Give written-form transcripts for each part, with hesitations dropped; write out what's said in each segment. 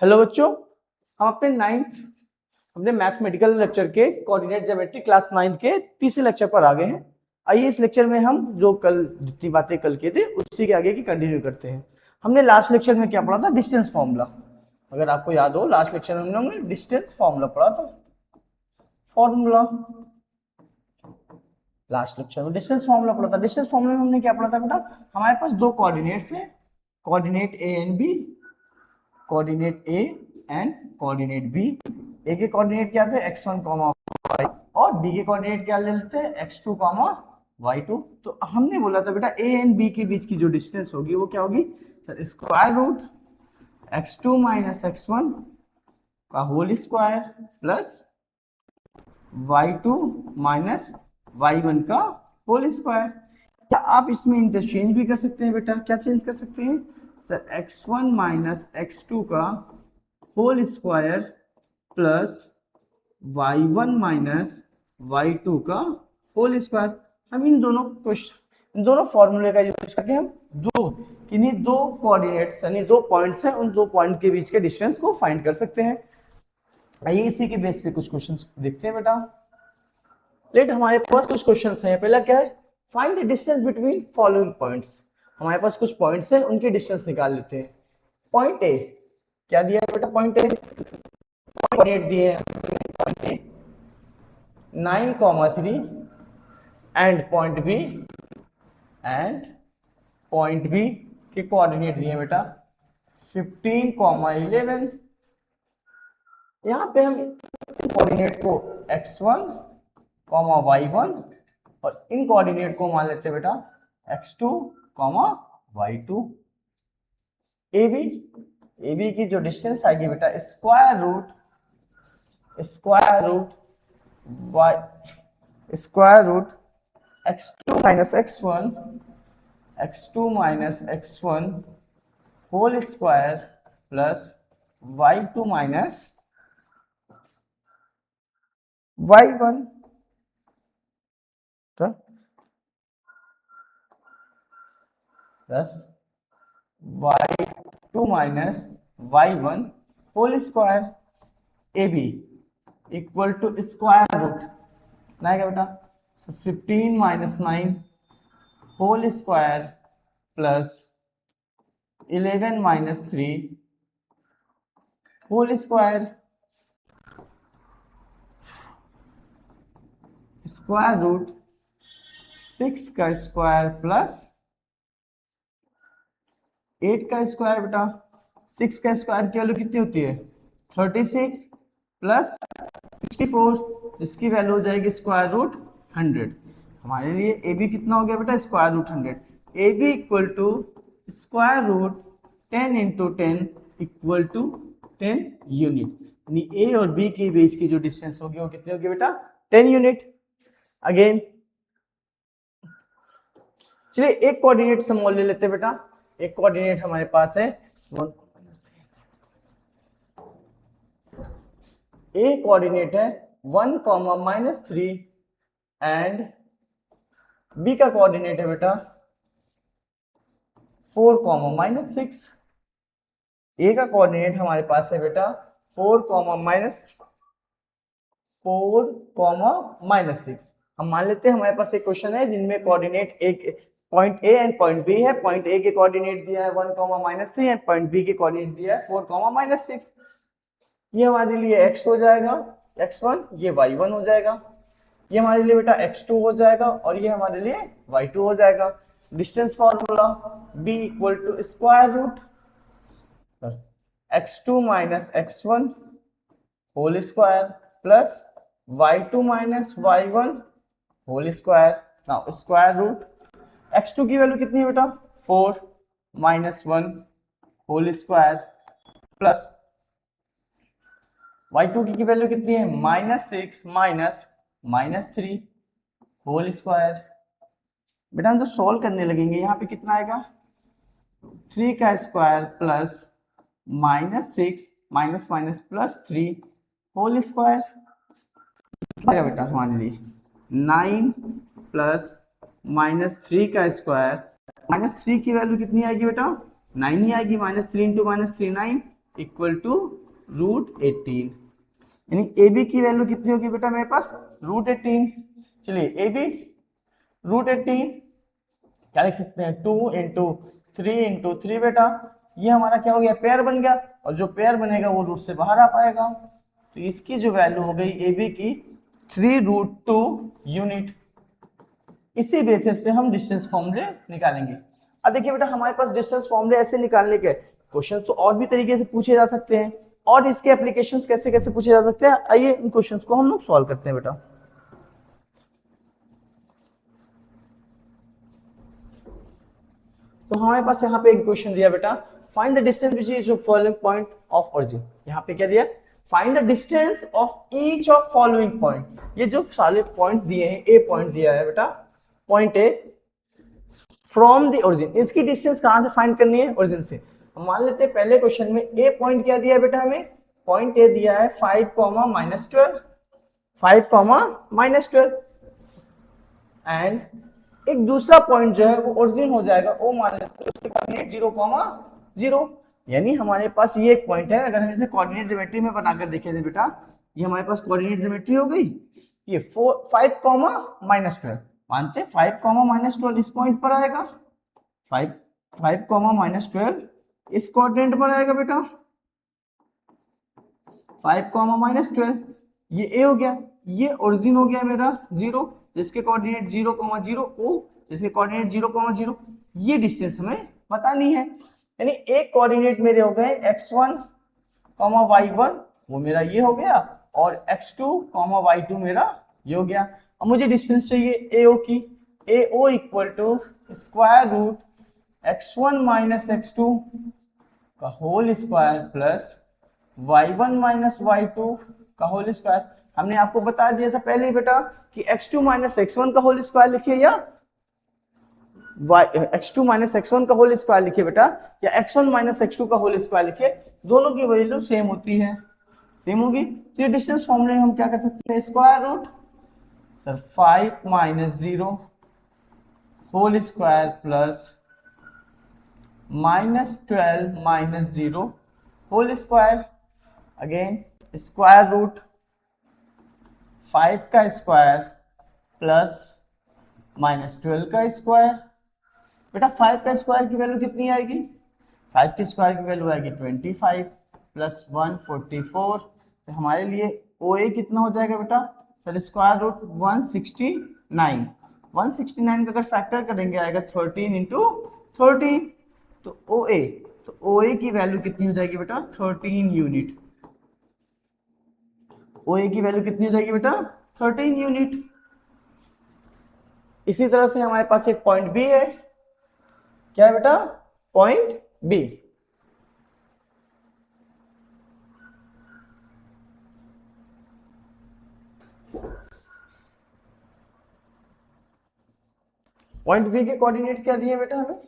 Hello बच्चों, हम अपने मैथमेटिकल लेक्चर के कोऑर्डिनेट ज्योमेट्री क्लास 9 के तीसरे लेक्चर पर आ गए हैं। आइए इस लेक्चर में हम जो कल जितनी बातें कल किए थे उसी के आगे की कंटिन्यू करते हैं। हमने लास्ट लेक्चर में क्या पढ़ा था? Distance formula. अगर आपको याद हो, लास्ट लेक्चर में हमने डिस्टेंस फॉर्मूला पढ़ा था। फॉर्मूला लास्ट लेक्चर में डिस्टेंस फॉर्मूला पढ़ा था। डिस्टेंस फॉर्मूला में हमने क्या पढ़ा था बेटा? हमारे पास दो कोऑर्डिनेट्स हैं, coordinate A and B, coordinate A and coordinate B. A के कोऑर्डिनेट क्या थे? x1, y, और बी के कोऑर्डिनेट क्या ले लेते हैं? x2, y2। तो हमने बोला था बेटा ए एंड बी के बीच की जो डिस्टेंस होगी वो क्या होगी? Square root x2 minus x1 का whole square plus y2 minus y1 का होल स्क्वायर। क्या आप इसमें इंटरचेंज भी कर सकते हैं बेटा? क्या चेंज कर सकते हैं सर? x1 माइनस x2 का whole square plus y1 minus y2 का होल स्क्वायर। हम इन दोनों फॉर्मूले का यूज करके हम किन्हीं दो कोऑर्डिनेट्स यानी दो पॉइंट्स हैं, उन दो पॉइंट के बीच के डिस्टेंस को फाइंड कर सकते हैं। आइए इसी के बेस पे कुछ क्वेश्चंस देखते हैं बेटा। लेट हमारे पास कुछ क्वेश्चंस हैं। पहला क्या है? Find the distance between following points. हमारे पास कुछ पॉइंट्स हैं, उनके डिस्टेंस निकाल लेते हैं। पॉइंट ए क्या दिया है बेटा? पॉइंट ए कोऑर्डिनेट दिए हैं 9,3 एंड पॉइंट बी के कोऑर्डिनेट दिए बेटा 15,11। यहां पे हम कोऑर्डिनेट को x1, y1 और इन कोऑर्डिनेट को मान लेते हैं बेटा x2, y2। AB की जो डिस्टेंस आएगी बेटा square root x2 minus x1 whole square plus y2 minus y1 plus y2 minus y1 whole square. AB equal to square root ना क्या बेटा? 15 minus 9 whole square plus 11 minus 3 whole square square root 6 का square plus 8 का square बेटा। 6 का square की value कितनी होती है? 36 प्लस 64, जिसकी वैल्यू हो जाएगी स्क्वायर रूट 100। हमारे लिए ए बी कितना हो गया बेटा? Square root 100। A B equal to square root 10 into 10 equal to 10 unit. यानी ए और बी के बीच की जो डिस्टेंस होगी वो कितनी होगी बेटा? 10 यूनिट। अगेन चलिए एक कोऑर्डिनेट समोल ले लेते हैं बेटा। एक कोऑर्डिनेट हमारे पास है ए कोऑर्डिनेट है 1, -3 एंड बी का कोऑर्डिनेट है बेटा 4, -6। ए का कोऑर्डिनेट हमारे पास है बेटा 4, -6। हम मान लेते हैं हमारे पास एक क्वेश्चन है जिनमें कोऑर्डिनेट एक point A and point B है। पॉइंट ए के कोऑर्डिनेट दिया है 1, -3 एंड पॉइंट बी के कोऑर्डिनेट दिया है 4, -6। ये हमारे लिए x हो जाएगा x1, ये y1 हो जाएगा, ये हमारे लिए बेटा x2 हो जाएगा और ये हमारे लिए y2 हो जाएगा। Distance formula b equal to square root x2 minus x1 whole square plus y2 minus y1 whole square. Now square root x2 की वैल्यू कितनी है बेटा? 4 -1 होल स्क्वायर प्लस y2 की वैल्यू कितनी है? -6 -3 होल स्क्वायर। बेटा हम तो सॉल्व करने लगेंगे, यहाँ पे कितना आएगा? 3 का square plus -6 minus plus 3 whole square. क्या बेटा हमारे लिए 9 प्लस -3 का स्क्वायर। -3 की वैल्यू कितनी आएगी बेटा? 9 ही आएगी। -3 इंटू -3 9 इक्वल टू √18, यानी ए बी की वैल्यू कितनी होगी बेटा मेरे पास √18। चलिए ए बी √18 क्या लिख सकते हैं 2 इंटू 3 इंटू 3 बेटा, ये हमारा क्या हो गया पेयर बन गया, और जो पेयर बनेगा वो रूट से बाहर आ पाएगा, तो इसकी जो वैल्यू हो गई ए बी की 3√2 यूनिट। इसी बेसिस पे हम डिस्टेंस फॉर्मूले निकालेंगे। अब देखिए बेटा हमारे पास डिस्टेंस फॉर्मूले ऐसे निकालने के क्वेश्चन तो और भी तरीके से पूछे जा सकते हैं, और इसके एप्लीकेशंस कैसे कैसे पूछे जा सकते हैं, आइए इन क्वेश्चंस को हम लोग सॉल्व करते हैं बेटा। तो हमारे पास यहाँ पे एक क्वेश्चन दिया बेटा, find the distance which is following point of origin. यहाँ पे क्या दिया, find the distance of each of following point. ये जो सारे पॉइंट दिए हैं, ए पॉइंट दिया है बेटा, point A from the origin, इसकी डिस्टेंस कहां से फाइंड करनी है, ओरिजिन से। हम मान लेते हैं पहले क्वेश्चन में ए पॉइंट क्या दिया है बेटा, हमें पॉइंट ए दिया है 5, -12 एंड एक दूसरा पॉइंट जो है वो ओरिजिन हो जाएगा, वो मान लेते हैं उसके कोऑर्डिनेट 0, यानी हमारे पास ये एक पॉइंट है। अगर हम इसे कोऑर्डिनेट ज्योमेट्री में बनाकर देखें थे बेटा, ये हमारे पास कोऑर्डिनेट ज्योमेट्री हो गई, ये 5, -12 मानते 5, -12 इस पॉइंट पर आएगा, 5, -12 इस कोऑर्डिनेट पर आएगा बेटा, 5, -12 ये ए हो गया, ये ओरिजिन हो गया मेरा 0, जिसके कोऑर्डिनेट 0, ओ जिसके कोऑर्डिनेट 0, ये डिस्टेंस हमें बतानी है। यानी एक कोऑर्डिनेट मेरे हो गए x1, y1 वो मेरा ये हो गया, और x2, y2 मेरा ये हो गया। अब मुझे डिस्टेंस चाहिए AO की, AO equal to square root x1 - x2 का whole square plus y1 - y2 का होल स्क्वायर। हमने आपको बता दिया था पहले ही बेटा कि x2 - x1 का होल स्क्वायर लिखिए, या x2 - x1 का होल स्क्वायर लिखिए बेटा, या x1 - x2 का होल स्क्वायर लिखिए, दोनों की वैल्यू सेम होती है, सेम होगी। तो ये डिस्टेंस फॉर्मूले हम क्या कर सकते हैं, square root sir 5 - 0 whole square plus -12 - 0 whole square, again square root 5 का स्क्वायर प्लस -12 का स्क्वायर। बेटा 5 का स्क्वायर की वैल्यू कितनी आएगी, 5 के स्क्वायर की वैल्यू आएगी 25 प्लस 144, तो हमारे लिए OA कितना हो जाएगा बेटा सर, स्क्वायर रूट 169 का अगर फैक्टर करेंगे आएगा 13 इंटू 30, तो OA की वैल्यू कितनी हो जाएगी बेटा 13 यूनिट। OA की वैल्यू कितनी हो जाएगी बेटा 13 यूनिट। इसी तरह से हमारे पास एक पॉइंट बी है, क्या है बेटा पॉइंट बी, पॉइंट बी के कोऑर्डिनेट क्या दिए बेटा हमें,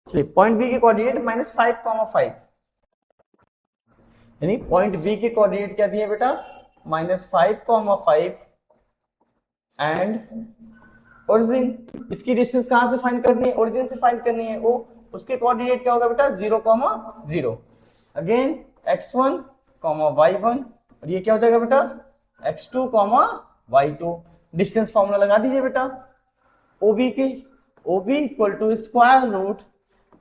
चलिए पॉइंट बी के कोऑर्डिनेट -5, यानी पॉइंट बी के कोऑर्डिनेट क्या दिए बेटा -5, एंड ओरिजिन। इसकी डिस्टेंस कहां से फाइंड करनी है, ओरिजिन से फाइंड करनी है, वो उसके कोऑर्डिनेट क्या होगा बेटा 0, अगेन x1, y1, और ये क्या हो जाएगा बेटा x2, y2। डिस्टेंस फॉर्मूला लगा दीजिए बेटा, OB equal to square root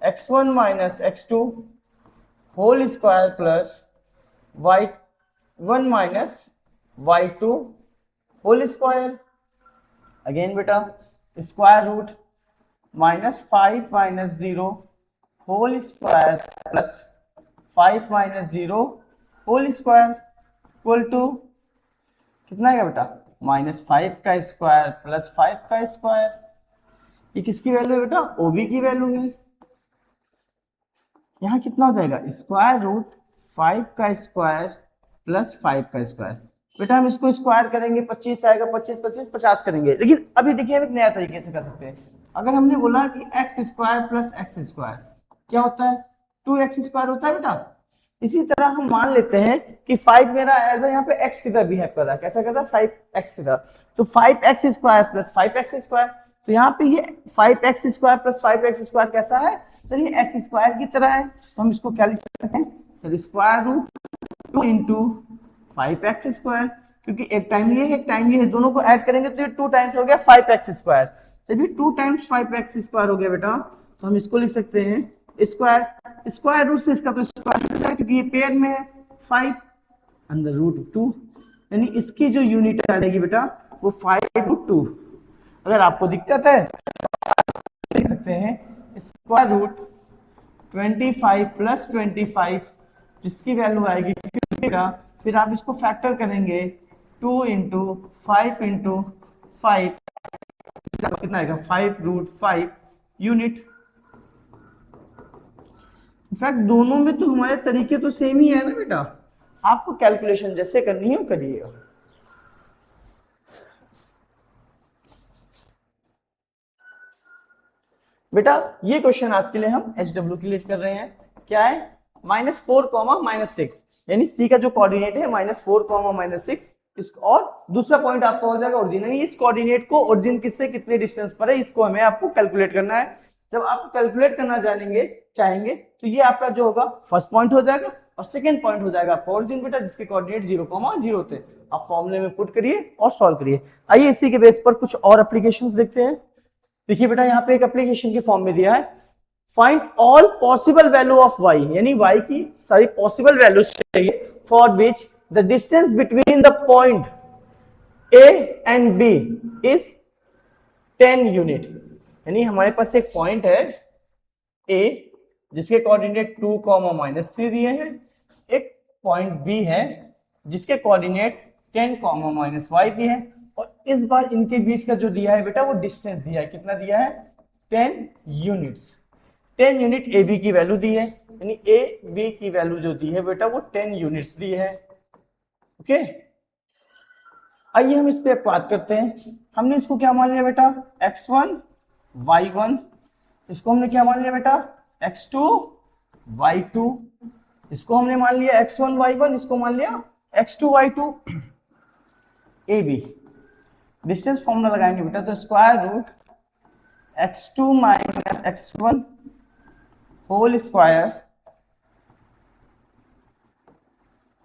x1 - x2 whole square plus y1 - y2 whole square, again बेटा square root -5 - 0 whole square plus 5 - 0 whole square equal to कितना है बेटा -5 का स्क्वायर प्लस 5 का स्क्वायर। ये किसकी वैल्यू है बेटा OB की वैल्यू है। यहाँ कितना हो जाएगा स्क्वायर रूट 5 का स्क्वायर प्लस 5 का स्क्वायर। बेटा हम इसको स्क्वायर करेंगे 25 आएगा, 25 25 50 करेंगे, लेकिन अभी देखिए हम एक नया तरीके से कर सकते हैं। अगर हमने बोला कि x square plus x square क्या होता है 2x स्क्वायर होता है बेटा, इसी तरह हम मान लेते हैं कि 5 मेरा एज यहाँ पे x की तरह बिहेव कर रहा है, कैसा कर रहा है 5x की तरह, तो 5x square plus 5x square, तो यहाँ पे ये 5x² प्लस 5x² कैसा है सर, ये x² की तरह है, तो हम इसको क्या लिख सकते हैं sir, square root 2 into 5x², क्योंकि एक टाइम ये है एक टाइम ये है, दोनों को ऐड करेंगे तो ये 2 टाइम्स हो गया 5x², जब ये 2 टाइम्स 5x² हो गया बेटा, तो हम इसको लिख सकते हैं स्क्वायर, स्क्वायर रूट से इसका तो स्क्वायर है क्योंकि ये पेयर में है 5 अंदर रूट 2, यानी इसकी जो यूनिट आ जाएगी बेटा वो 5√2। अगर आपको दिक्कत है लिख सकते हैं स्क्वायर रूट 25 प्लस 25, जिसकी वैल्यू आएगी 50 का, फिर आप इसको फैक्टर करेंगे 2 इंटू 5 इंटू 5, कितना आएगा 5√5 यूनिट। इनफैक्ट दोनों में तो हमारे तरीके तो सेम ही है ना बेटा, आपको कैलकुलेशन जैसे करनी हो करिएगा। बेटा ये क्वेश्चन आपके लिए हम HW के लिए कर रहे हैं, क्या है -4, -6, यानी C का जो कोऑर्डिनेट है -4, -6, और दूसरा पॉइंट आपका हो जाएगा ओरिजिन, यानी इस कोऑर्डिनेट को ओरिजिन किससे कितने डिस्टेंस पर है इसको हमें आपको कैलकुलेट करना है। जब आप कैलकुलेट करना चाहेंगे तो ये आपका जो होगा फर्स्ट पॉइंट हो जाएगा और सेकंड पॉइंट हो जाएगा आपका ओरिजिन बेटा, जिसके कोऑर्डिनेट 0, 0 थे। आप फॉर्मूले में पुट करिए और सॉल्व करिए। आइए इसी के बेस पर कुछ और एप्लीकेशंस देखते हैं। देखिए बेटा यहाँ पे एक एप्लीकेशन के फॉर्म में दिया है, find all possible value of y, यानी y की सारी पॉसिबल वैल्यूज चाहिए for which the distance between the point a and b is 10 unit. यानी हमारे पास एक पॉइंट है a जिसके कोऑर्डिनेट 2, -3 दिए हैं, एक पॉइंट b है जिसके कोऑर्डिनेट 10, -y दिए हैं, और इस बार इनके बीच का जो दिया है बेटा वो डिस्टेंस दिया है, कितना दिया है 10 यूनिट्स। 10 यूनिट ए बी की वैल्यू दी है, यानी ए बी की वैल्यू जो दी है बेटा वो 10 यूनिट्स दी है। ओके, आइए हम इस पे बात करते हैं। हमने इसको क्या मान लिया बेटा x1 y1, इसको हमने क्या मान लिया बेटा x2 y2, इसको हमने मान लिया x1 y1, इसको मान लिया x2 y2। A B distance formula लगाएंगे बेटा, तो square root x2 - x1 whole square,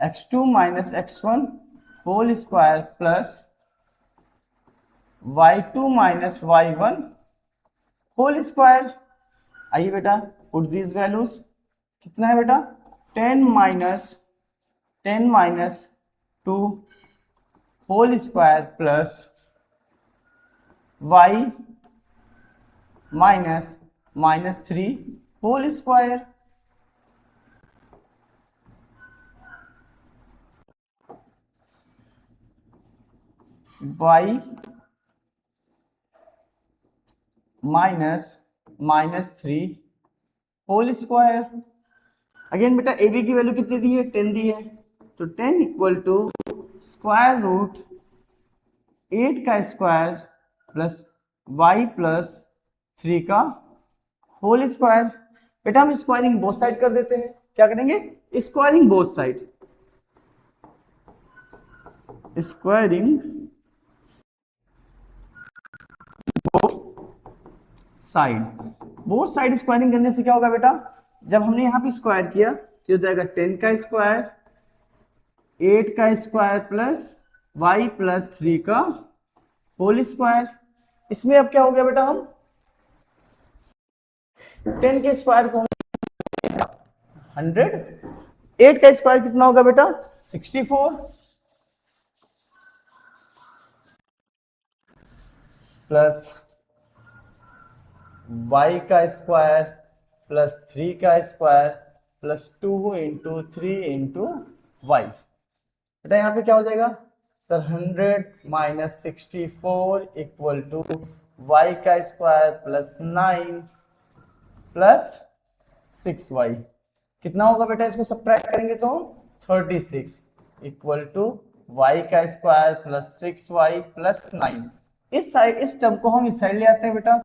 x2 - x1 whole square plus y2 - y1 whole square. आइए बेटा पुट दीज वैल्यूज, कितना है बेटा 10 - 2 whole square plus y -3 whole square. y -3 whole square. Again बेटा A B की वैल्यू कितनी दी है 10 दी है, तो 10 इक्वल टू स्क्वायर रूट 8 का स्क्वायर प्लस y प्लस 3 का होल स्क्वायर। बेटा हम स्क्वायरिंग बोथ साइड कर देते हैं, क्या करेंगे squaring both side, squaring side. Both side squaring करने से क्या होगा बेटा, जब हमने यहां पे स्क्वायर किया तो हो जाएगा 10 का स्क्वायर 8 का स्क्वायर प्लस y प्लस 3 का होल स्क्वायर। इसमें अब क्या हो गया बेटा, हम 10 के स्क्वायर को 100, 8 का स्क्वायर कितना होगा बेटा 64 प्लस y का स्क्वायर प्लस 3 का square plus 2 into 3 into y. बेटा यहाँ पे क्या हो जाएगा सर 100 - 64 इक्वल टू y का स्क्वायर प्लस 9 प्लस 6y। कितना होगा बेटा, इसको सब्ट्रैक्ट करेंगे तो 36 इक्वल टू y का स्क्वायर प्लस 6y प्लस 9। इस साइड इस टर्म को हम इस साइड ले आते हैं बेटा,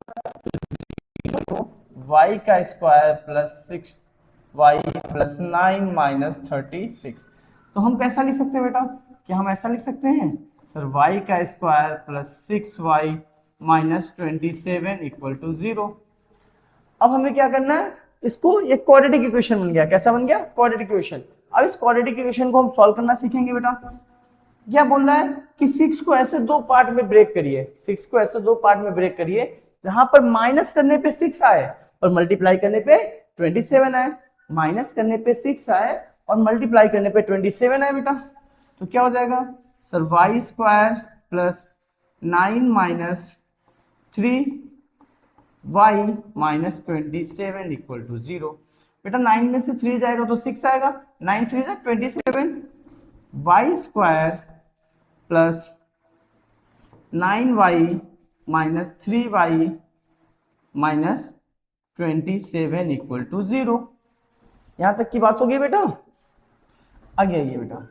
y का square plus 6y plus 9 minus 36। तो हम कैसा लिख सकते हैं बेटा, क्या हम ऐसा लिख सकते हैं सर y का square plus 6y minus 27 equal to 0। अब हमें क्या करना है, इसको ये क्वाड्रेटिक इक्वेशन बन गया। कैसा बन गया? Quadratic equation. अब इस क्वाड्रेटिक इक्वेशन को हम सॉल्व करना सीखेंगे बेटा। क्या बोल रहा है कि 6 को ऐसे दो पार्ट में ब्रेक करिए, 6 को ऐसे दो पार्ट में ब्रेक करिए जहां पर माइनस करने पे 6 आए और मल्टीप्लाई करने पे 27 आए। माइनस करने पे 6 आए और मल्टीप्लाई करने पे 27 आए बेटा। तो क्या हो जाएगा sir, y square plus 9 minus 3 y minus 27 equal to 0। बेटा 9 में से 3 जाएगा तो 6 आएगा, 9 3 जा 27, y square plus 9y minus 3y minus 27 equal to 0। यहां तक की बात होगी बेटा? आगे आइए बेटा।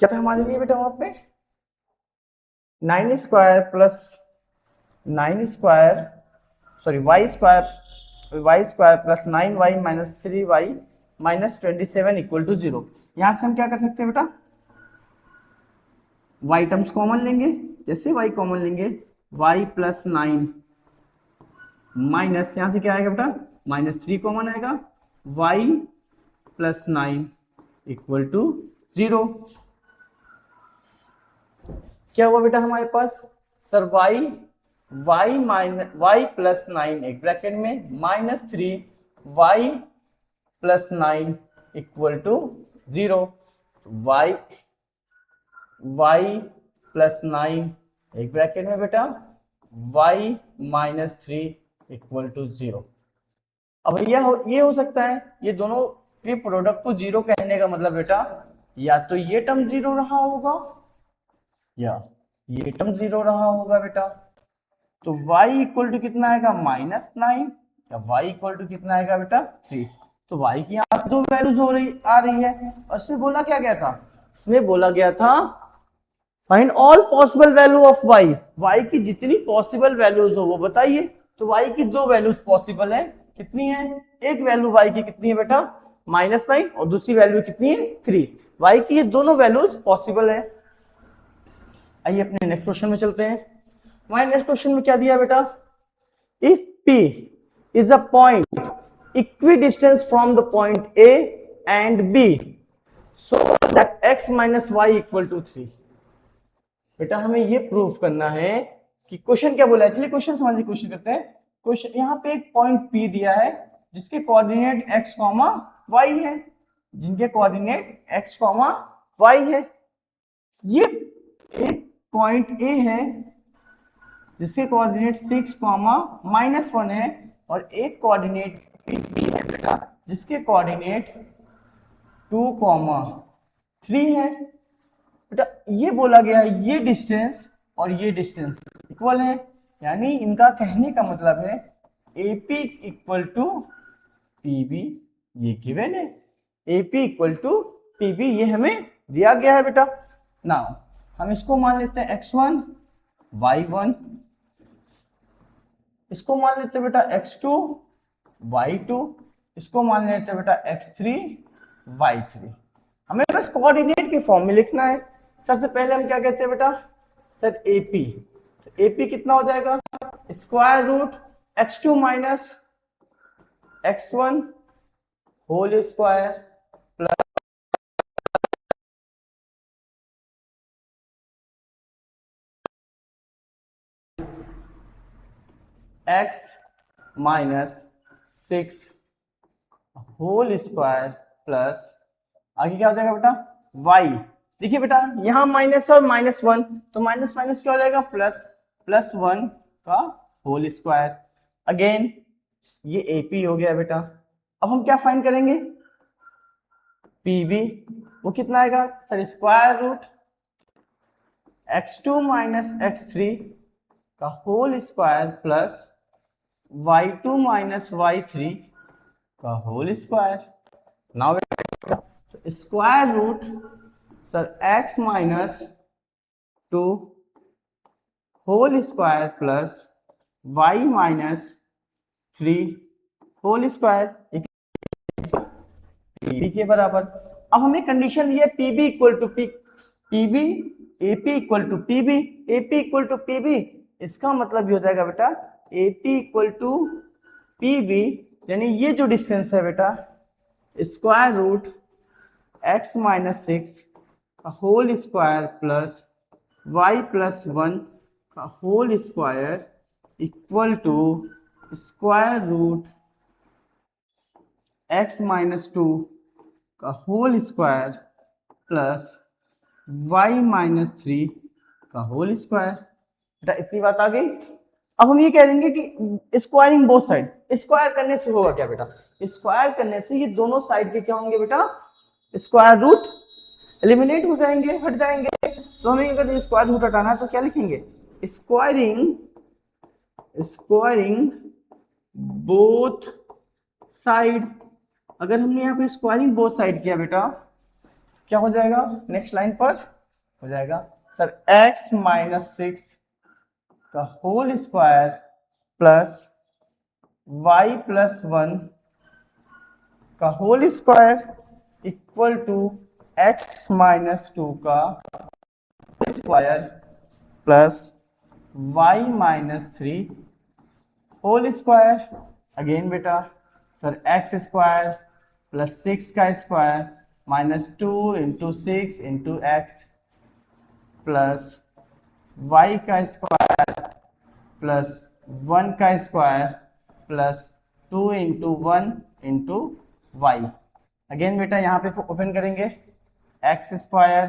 क्या था हमारे लिए बेटा वहां पे? 9 square plus 9 square sorry y square plus 9y minus 3y minus 27 equal to 0। यहां से हम क्या कर सकते हैं बेटा? y टर्म्स कॉमन लेंगे। जैसे y कॉमन लेंगे, y प्लस 9 माइनस, यहां से क्या आएगा बेटा? माइनस 3 कॉमन आएगा, y प्लस 9 इक्वल टू 0। क्या हुआ बेटा हमारे पास? Sir y minus y plus 9 एक ब्रैकेट में minus 3y plus 9 equal to 0। y plus 9 एक ब्रैकेट में बेटा y माइनस 3 इक्वल टू 0। अब ये हो सकता है, ये दोनों के प्रोडक्ट को 0 कहने का मतलब बेटा या तो ये टर्म 0 रहा होगा या ये टर्म 0 रहा होगा बेटा। तो y इक्वल टू कितना आएगा? माइनस 9 या y इक्वल टू कितना आएगा बेटा? 3। तो y की यहाँ पे दो वैल्यूज आ रही है और इसमें बोला क्या गया था? इसमें बोला गया था find all possible value of y की जितनी पॉसिबल वैल्यूज हो वो बताइए। तो y की दो वैल्यूज पॉसिबल है, कितनी है? एक वैल्यू y की कितनी है बेटा? -9 और दूसरी वैल्यू कितनी है? 3। y की ये दोनों वैल्यूज पॉसिबल है। आइए अपने नेक्स्ट क्वेश्चन में चलते हैं। हमारे नेक्स्ट क्वेश्चन में क्या दिया बेटा? If p is a point equidistance from the point a and b so that x minus y equal to 3। बेटा हमें ये प्रूफ करना है कि क्वेश्चन क्या बोला है। चलिए क्वेश्चन समझने की कोशिश करते हैं। क्वेश्चन यहाँ पे एक पॉइंट P दिया है जिसके कोऑर्डिनेट x, y है, जिनके कोऑर्डिनेट x, y है। ये एक पॉइंट A है जिसके कोऑर्डिनेट 6, -1 है और एक कोऑर्डिनेट P है बेटा जिसके कोऑर्डिनेट 2, 3 है। बेटा ये बोला गया है ये डिस्टेंस और ये डिस्टेंस इक्वल है, यानी इनका कहने का मतलब है AP इक्वल टू PB, ये गिवन है। AP इक्वल टू PB ये हमें दिया गया है बेटा। नाउ हम इसको मान लेते हैं x1, y1, इसको मान लेते हैं बेटा x2, y2, इसको मान लेते हैं बेटा x3, y3। हमें बस कोऑर्डिनेट के फॉर्म में लिखना है। सबसे पहले हम क्या कहते हैं बेटा? Sir AP। तो AP कितना हो जाएगा? Square root x2 minus x1 whole square plus x minus 6 whole square plus आगे क्या हो जाएगा बेटा? y। देखिए बेटा यहां माइनस और -1 तो माइनस माइनस क्या हो जाएगा? +1 का होल स्क्वायर। अगेन ये AP हो गया बेटा। अब हम क्या फाइंड करेंगे? PB वो कितना आएगा? Sir square root x2 minus x3 का whole square plus y2 minus y3 का whole square. Now square root sir x minus 2 whole square plus y minus 3 whole square P के बराबर। अब हमें कंडीशन ये PB equal to PB AP equal to PB, AP equal to PB, इसका मतलब ये हो जाएगा बेटा एपी इक्वल टू पीबी, यानी ये जो डिस्टेंस है बेटा square root x minus six का whole square plus y plus one का whole square equal to square root x minus two का whole square plus y minus three का whole square. बेटा इतनी बात आ गई। अब हम ये कह देंगे कि स्क्वायरिंग बोथ साइड, स्क्वायर करने से होगा क्या बेटा, स्क्वायर करने से ये दोनों साइड के क्या होंगे बेटा स्क्वायर रूट एलिमिनेट हो जाएंगे, हट जाएंगे। तो हमें अगर स्क्वायर रूट हटाना है तो क्या लिखेंगे, स्क्वायरिंग बोथ साइड। अगर हमने यहाँ पे स्क्वायरिंग बोथ साइड किया बेटा क्या हो जाएगा, नेक्स्ट लाइन पर हो जाएगा सर एक्स माइनस सिक्स का whole square plus y plus one का whole square equal to x minus two का square plus y minus three whole square. Again बेटा sir x square plus six का square minus two into six into x plus y का square plus one का square plus two into one into y. Again बेटा यहाँ पे open करेंगे x square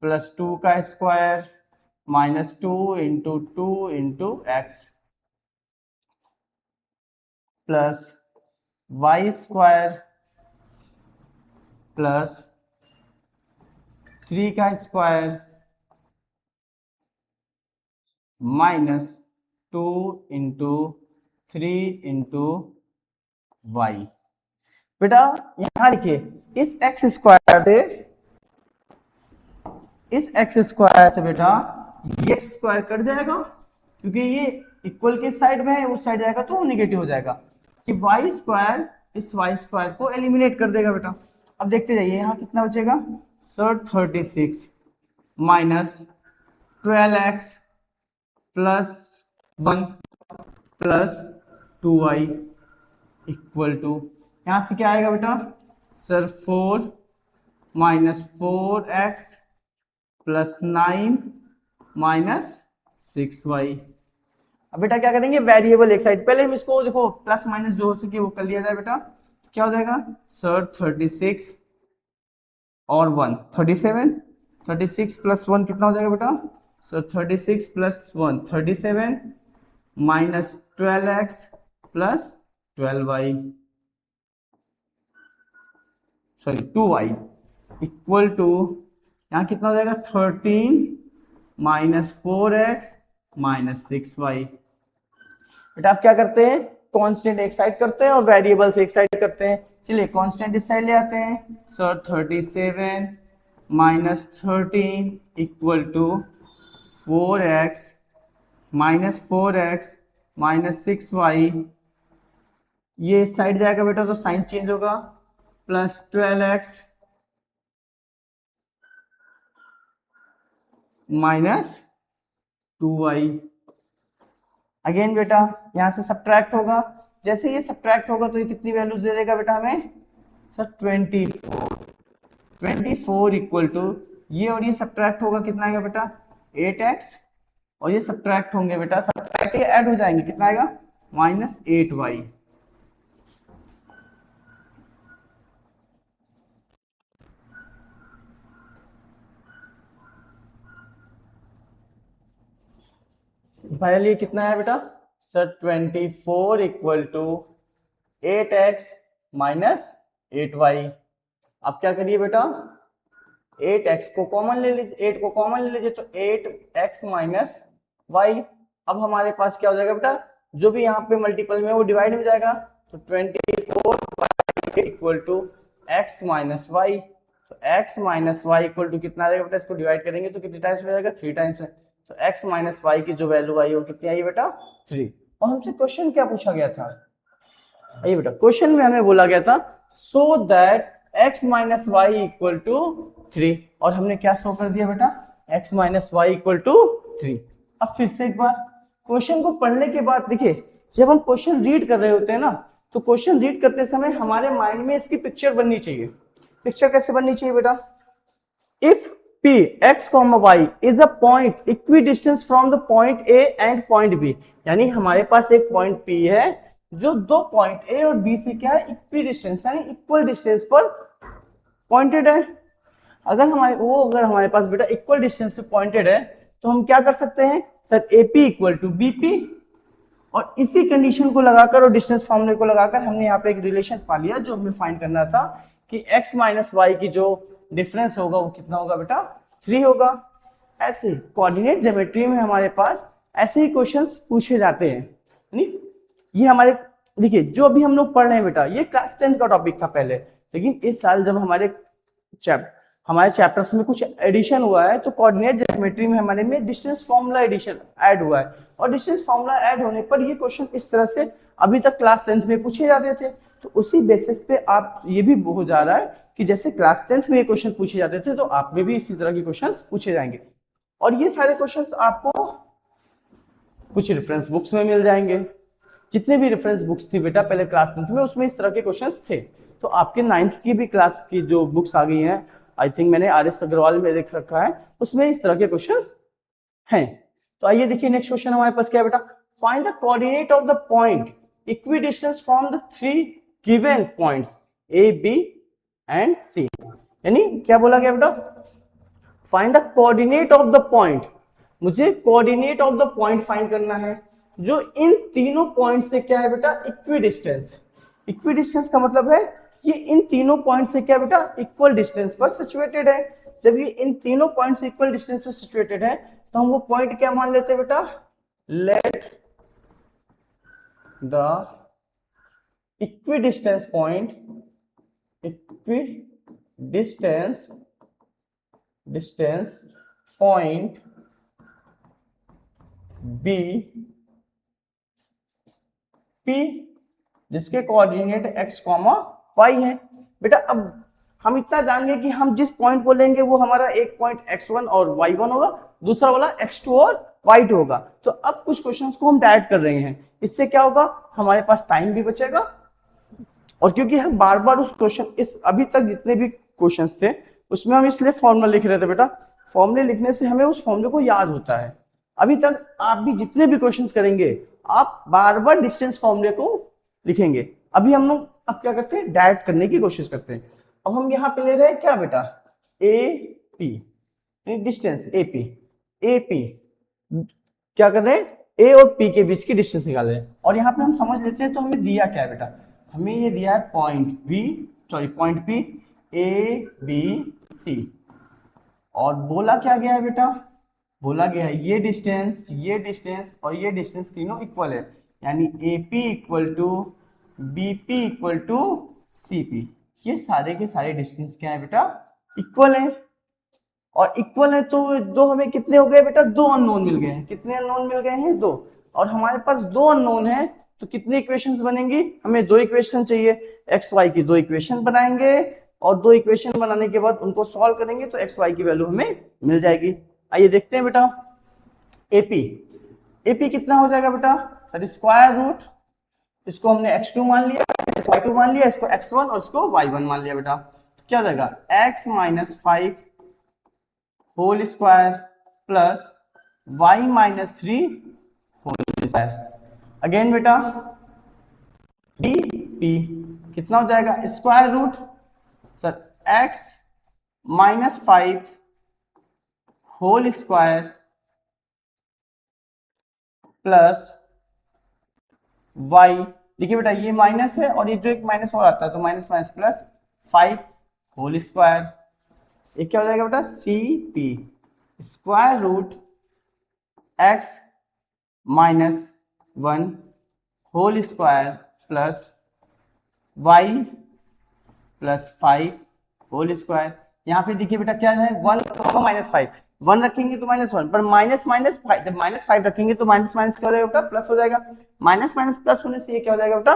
plus to का square minus two into x plus y square plus three का square minus two into three into y. बेटा यहां लिखिए इस एक्स स्क्वायर से बेटा ये एक्स स्क्वायर कट जाएगा क्योंकि ये इक्वल के साइड में है, उस साइड जाएगा तो नेगेटिव हो जाएगा कि वाई स्क्वायर इस वाई स्क्वायर को एलिमिनेट कर देगा बेटा। अब देखते जाइए यहाँ कितना बचेगा sir 36 minus 12x plus 1 plus 2y equal to यहाँ से क्या आएगा बेटा sir 4 minus 4x plus 9 minus 6y। अब बेटा क्या करेंगे वेरिएबल एक साइड, पहले हम इसको देखो प्लस माइनस जो हो सके वो कर लिया जाए बेटा। क्या हो जाएगा सर 36 और 1 37, 36 प्लस 1 कितना हो जाएगा बेटा sir 36 plus 1 37 minus 12x plus 12y sorry 2y equal to यहाँ कितना हो जाएगा 13 माइनस 4x माइनस 6y। बेटा आप क्या करते हैं कांस्टेंट एक साइड करते हैं और वेरिएबल्स एक साइड करते हैं। चलिए कांस्टेंट इस साइड ले आते हैं sir 37 minus 13 equal to 4x minus 6y। ये इस साइड जाएगा बेटा तो साइन चेंज होगा plus 12x minus 2y। Again बेटा यहां से सब्ट्रैक्ट होगा, जैसे ये सब्ट्रैक्ट होगा तो ये कितनी वैल्यूज दे देगा बेटा हमें सर 24 इक्वल टू ये और ये सब्ट्रैक्ट होगा कितना आएगा बेटा 8x और ये सब्ट्रैक्ट होंगे बेटा सब्ट्रैक्ट ये ऐड हो जाएंगे कितना आएगा माइनस 8y। पहले ये कितना है बेटा sir 24 equal to 8x minus 8y। अब क्या करिए बेटा 8x को कॉमन ले लीजिए, 8 को कॉमन ले लीजिए तो 8x माइनस y। अब हमारे पास क्या हो जाएगा बेटा जो भी यहाँ पे मल्टीपल में वो डिवाइड हो जाएगा तो 24 equal to x minus y. तो x minus y equal to कितना आ जाएगा बेटा, इसको डिवाइड करेंगे तो कितने टाइम्स हो जाएगा 3 टाइम्स है। तो x माइनस वाई की जो वैल्यू आई वो कितनी आई बेटा 3। और हमसे क्वेश्चन क्या पूछा गया था ये बेटा क्वेश्चन में हमें बोला गया था so that x minus y equal to 3, और हमने क्या शो कर दिया बेटा, x minus y equal to 3। अब फिर से एक बार क्वेश्चन को पढ़ने के बाद देखिए, जब हम क्वेश्चन रीड कर रहे होते हैं ना, तो क्वेश्चन रीड करते समय हमारे माइंड में इसकी पिक्चर बननी चाहिए। पिक्चर कैसे बननी चाहिए बेटा, if P x, y is a point equidistant from the point A and point B, यानी हमारे पास एक पॉइंट P है जो दो पॉइंट A और B से क्या है, इक्विडिस्टेंस यानी इक्वल डिस्टेंस पर पॉइंटेड है। अगर हमारे पास बेटा इक्वल डिस्टेंस से पॉइंटेड है तो हम क्या कर सकते हैं sir, AP equal to BP, और इसी कंडीशन को लगाकर और डिस्टेंस फॉर्मूले को लगाकर हमने यहाँ पे एक रिलेशन पा लिया जो हमें फाइंड करना था कि x माइनस वाई की जो डिफरेंस होगा वो कितना होगा बेटा, 3 होगा। ऐसे कोऑर्डिनेट ज्योमेट्री में हमारे पास ऐसे ही क्वेश्चंस पूछे जाते हैं। नहीं, ये हमारे देखिए जो अभी हम लोग पढ़ रहे हैं बेटा, ये क्लास 10 का टॉपिक था पहले, लेकिन इस साल जब हमारे चैप्टर्स में कुछ एडिशन हुआ है तो कोऑर्डिनेट ज्योमेट्री में हमारे में डिस्टेंस फॉर्मूला एडिशन ऐड हुआ है, और डिस्टेंस फॉर्मूला ऐड होने पर ये क्वेश्चन इस तरह से अभी तक क्लास 10th में पूछे जाते थे। तो उसी बेसिस पे आप ये भी हो जा रहा है कि जैसे क्लास 10th में ये क्वेश्चन पूछे जाते थे तो आप में भी इसी तरह के क्वेश्चंस पूछे जाएंगे, और ये सारे क्वेश्चंस आपको कुछ रेफरेंस बुक्स में मिल जाएंगे। जितने भी रेफरेंस बुक्स थी बेटा पहले क्लास 10th में, उसमें इस तरह के क्वेश्चंस थे। तो आपके 9th की भी क्लास की जो बुक्स आ गई हैं, आई थिंक मैंने RS अग्रवाल में देख रखा है, उसमें इस तरह के क्वेश्चंस हैं। तो आइए देखिए नेक्स्ट क्वेश्चन हमारे पास क्या है बेटा, find the coordinate of the point equidistance from the 3 given points A, B and C। यानी क्या बोला गया बेटा, find the coordinate of the point, मुझे coordinate of the point find करना है जो इन तीनों पॉइंट से क्या है बेटा, इक्विडिस्टेंस। इक्विडिस्टेंस का मतलब है ये इन तीनों पॉइंट से क्या बेटा, इक्वल डिस्टेंस पर सिचुएटेड है। जब ये इन तीनों पॉइंट से इक्वल डिस्टेंस पर सिचुएटेड है तो हम वो पॉइंट क्या मान लेते हैं बेटा, let the equidistance point, distance point B P जिसके कोऑर्डिनेट x, y है। बेटा अब हम इतना जान गए कि हम जिस पॉइंट को लेंगे वो हमारा एक पॉइंट x1 और y1 होगा, दूसरा वाला x2 और y2 होगा। तो अब कुछ क्वेश्चंस को हम डायरेक्ट कर रहे हैं, इससे क्या होगा, हमारे पास टाइम भी बचेगा, और क्योंकि हम बार बार उस क्वेश्चन, इस अभी तक जितने भी क्वेश्चंस थे उसमें हम इसलिए फॉर्मूला लिख रहे थे बेटा, फॉर्मूले लिखने से हमें उस फॉर्मूले को याद होता है। अभी तक आप भी जितने भी क्वेश्चंस करेंगे आप बार बार डिस्टेंस फॉर्मूले को लिखेंगे। अभी हम लोग अब क्या करते हैं, डायरेक्ट करने की कोशिश करते हैं। अब हम यहाँ पे ले रहे हैं क्या बेटा, AP डिस्टेंस, AP क्या कर रहे हैं, A और P के बीच की डिस्टेंस निकाल रहे हैं। और यहाँ पे हम समझ लेते हैं तो हमें दिया क्या है बेटा, हमें ये दिया है पॉइंट P ABC, और बोला क्या गया है बेटा, बोला गया है ये डिस्टेंस और ये डिस्टेंस तीनों इक्वल है, यानी AP equal to BP equal to CP। ये सारे के सारे डिस्टेंस क्या है बेटा, इक्वल है। और इक्वल है तो दो हमें कितने हो गए बेटा, दो अननोन मिल गए हैं। कितने अननोन मिल गए हैं, दो। और हमारे पास दो अननोन है तो कितनी इक्वेशंस बनेंगी, हमें दो इक्वेशन चाहिए। एक्स वाई की दो इक्वेशन बनाएंगे और दो इक्वेशन बनाने के बाद उनको सॉल्व करेंगे तो एक्स वाई की वैल्यू हमें मिल जाएगी। आइए देखते हैं बेटा, एपी कितना हो जाएगा बेटा, सर स्क्वायर रूट, इसको हमने x2 मान लिया, इसको y2 मान लिया, इसको x1 और इसको y1 मान लिया बेटा। तो क्या हो जाएगा, x minus 5 whole square plus y minus 3 whole square. Again बेटा dp कितना हो जाएगा, square root sir x minus 5 whole square plus y, देखिए बेटा ये माइनस है और ये जो एक माइनस और आता है तो minus minus plus 5 whole square. ये क्या हो जाएगा बेटा, cp square root x minus 1 whole square plus y plus 5 whole square. यहाँ पे देखिए बेटा क्या है, 1 माइनस 5, 1 रखेंगे तो माइनस 1, पर माइनस माइनस 5, जब माइनस 5 रखेंगे तो माइनस माइनस क्या हो जाएगा बेटा, प्लस हो जाएगा। माइनस माइनस प्लस होने से ये क्या हो जाएगा बेटा,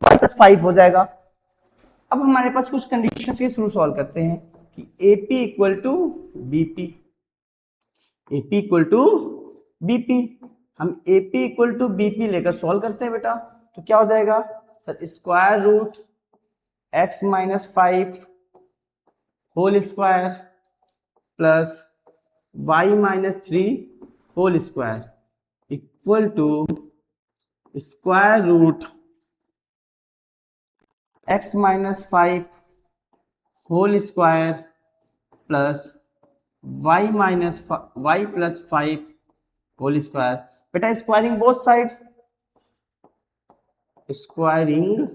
y प्लस 5 हो जाएगा। अब हमारे पास कुछ कंडीशंस के थ्रू सॉल्व करते हैं कि AP equal to BP, AP equal to BP। हम AP इक्वल टू BP लेकर सॉल्व करते हैं बेटा, तो क्या हो जाएगा sir, square root x minus 5 whole square plus y minus 3 whole square equal to square root x minus 5 whole square plus y minus y plus 5 whole square. बेटा squaring both side, squaring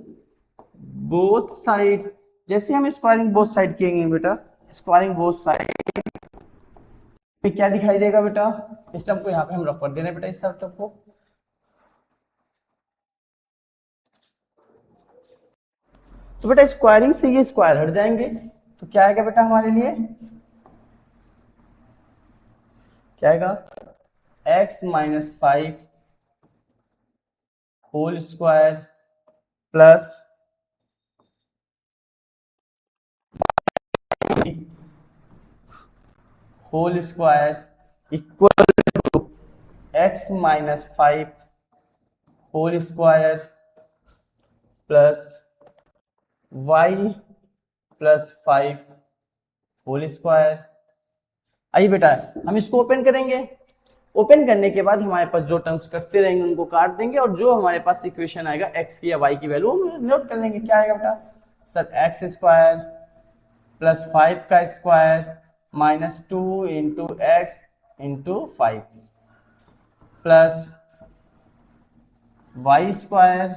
both side, जैसे हम squaring both side किएंगे बेटा, squaring both side पे क्या दिखाई देगा बेटा, इस टर्म को यहाँ पे हम रख कर दे रहे हैं बेटा, इस टर्म को। तो बेटा स्क्वायरिंग से ये स्क्वायर हट जाएंगे, तो क्या आएगा बेटा हमारे लिए, क्या आएगा x minus 5 whole square plus whole square equal to x minus 5 whole square plus y plus 5 whole square. आइए बेटा हम इसको ओपन करेंगे, ओपन करने के बाद हमारे पास जो टर्म्स कटते रहेंगे उनको काट देंगे, और जो हमारे पास इक्वेशन आएगा x की या y की वैल्यू हम नोट कर लेंगे। क्या आएगा बेटा सर, एक्स स्क्वायर प्लस 5 का square minus 2 into x into 5 plus y square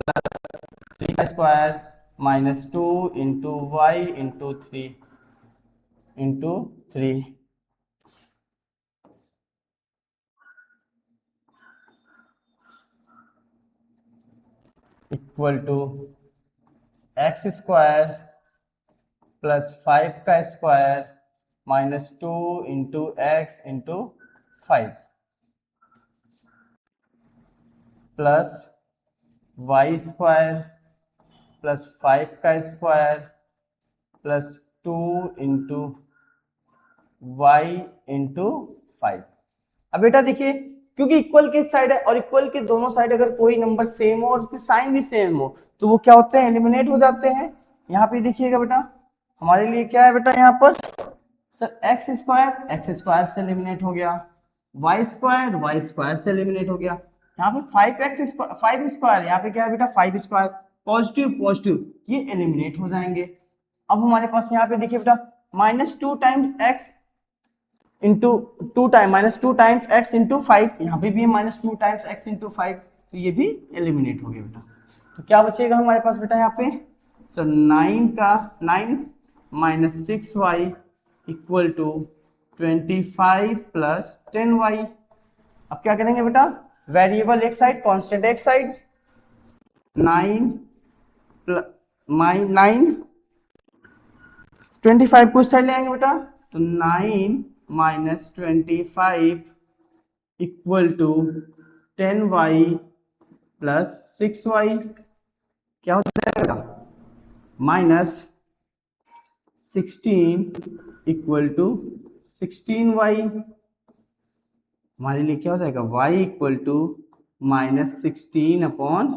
plus 3 का square minus 2 into y into 3 into 3 equal to x square plus 5 का square minus 2 into x into 5 plus y square plus 5 का square plus 2 into y into 5। अब बेटा देखिए, क्योंकि equal के side है और इक्वल के दोनों साइड अगर कोई नंबर सेम हो और उसकी साइन भी सेम हो तो वो क्या होते हैं, एलिमिनेट हो जाते हैं। यहाँ पे देखिएगा बेटा हमारे लिए क्या है बेटा, यहाँ पर सर एक्स स्क्वायर से एलिमिनेट हो गया, वाई स्क्वायर से एलिमिनेट हो गया। यहाँ पे 5 स्क्वायर, यहाँ पे क्या है बेटा 5 स्क्वायर, पॉजिटिव ये एलिमिनेट हो जाएंगे। अब हमारे पास यहाँ पे देखिए बेटा minus 2 times x into 2 time minus 2 times x into 5, यहाँ पे भी है माइनस 2 टाइम्स एक्स इंटू 5, तो ये भी एलिमिनेट हो गया बेटा। तो क्या बचेगा हमारे पास बेटा यहाँ पे, तो 9 minus 6y equal to 25 plus 10y। अब क्या करेंगे बेटा, वेरिएबल एक साइड कांस्टेंट एक साइड, 25 को इस साइड ले आएंगे बेटा, तो 9 minus 25 equal to 10y plus 6y। क्या हो जाएगा माइनस 16 इक्वल टू 16y। हमारे लिए क्या हो जाएगा y equal to minus 16 upon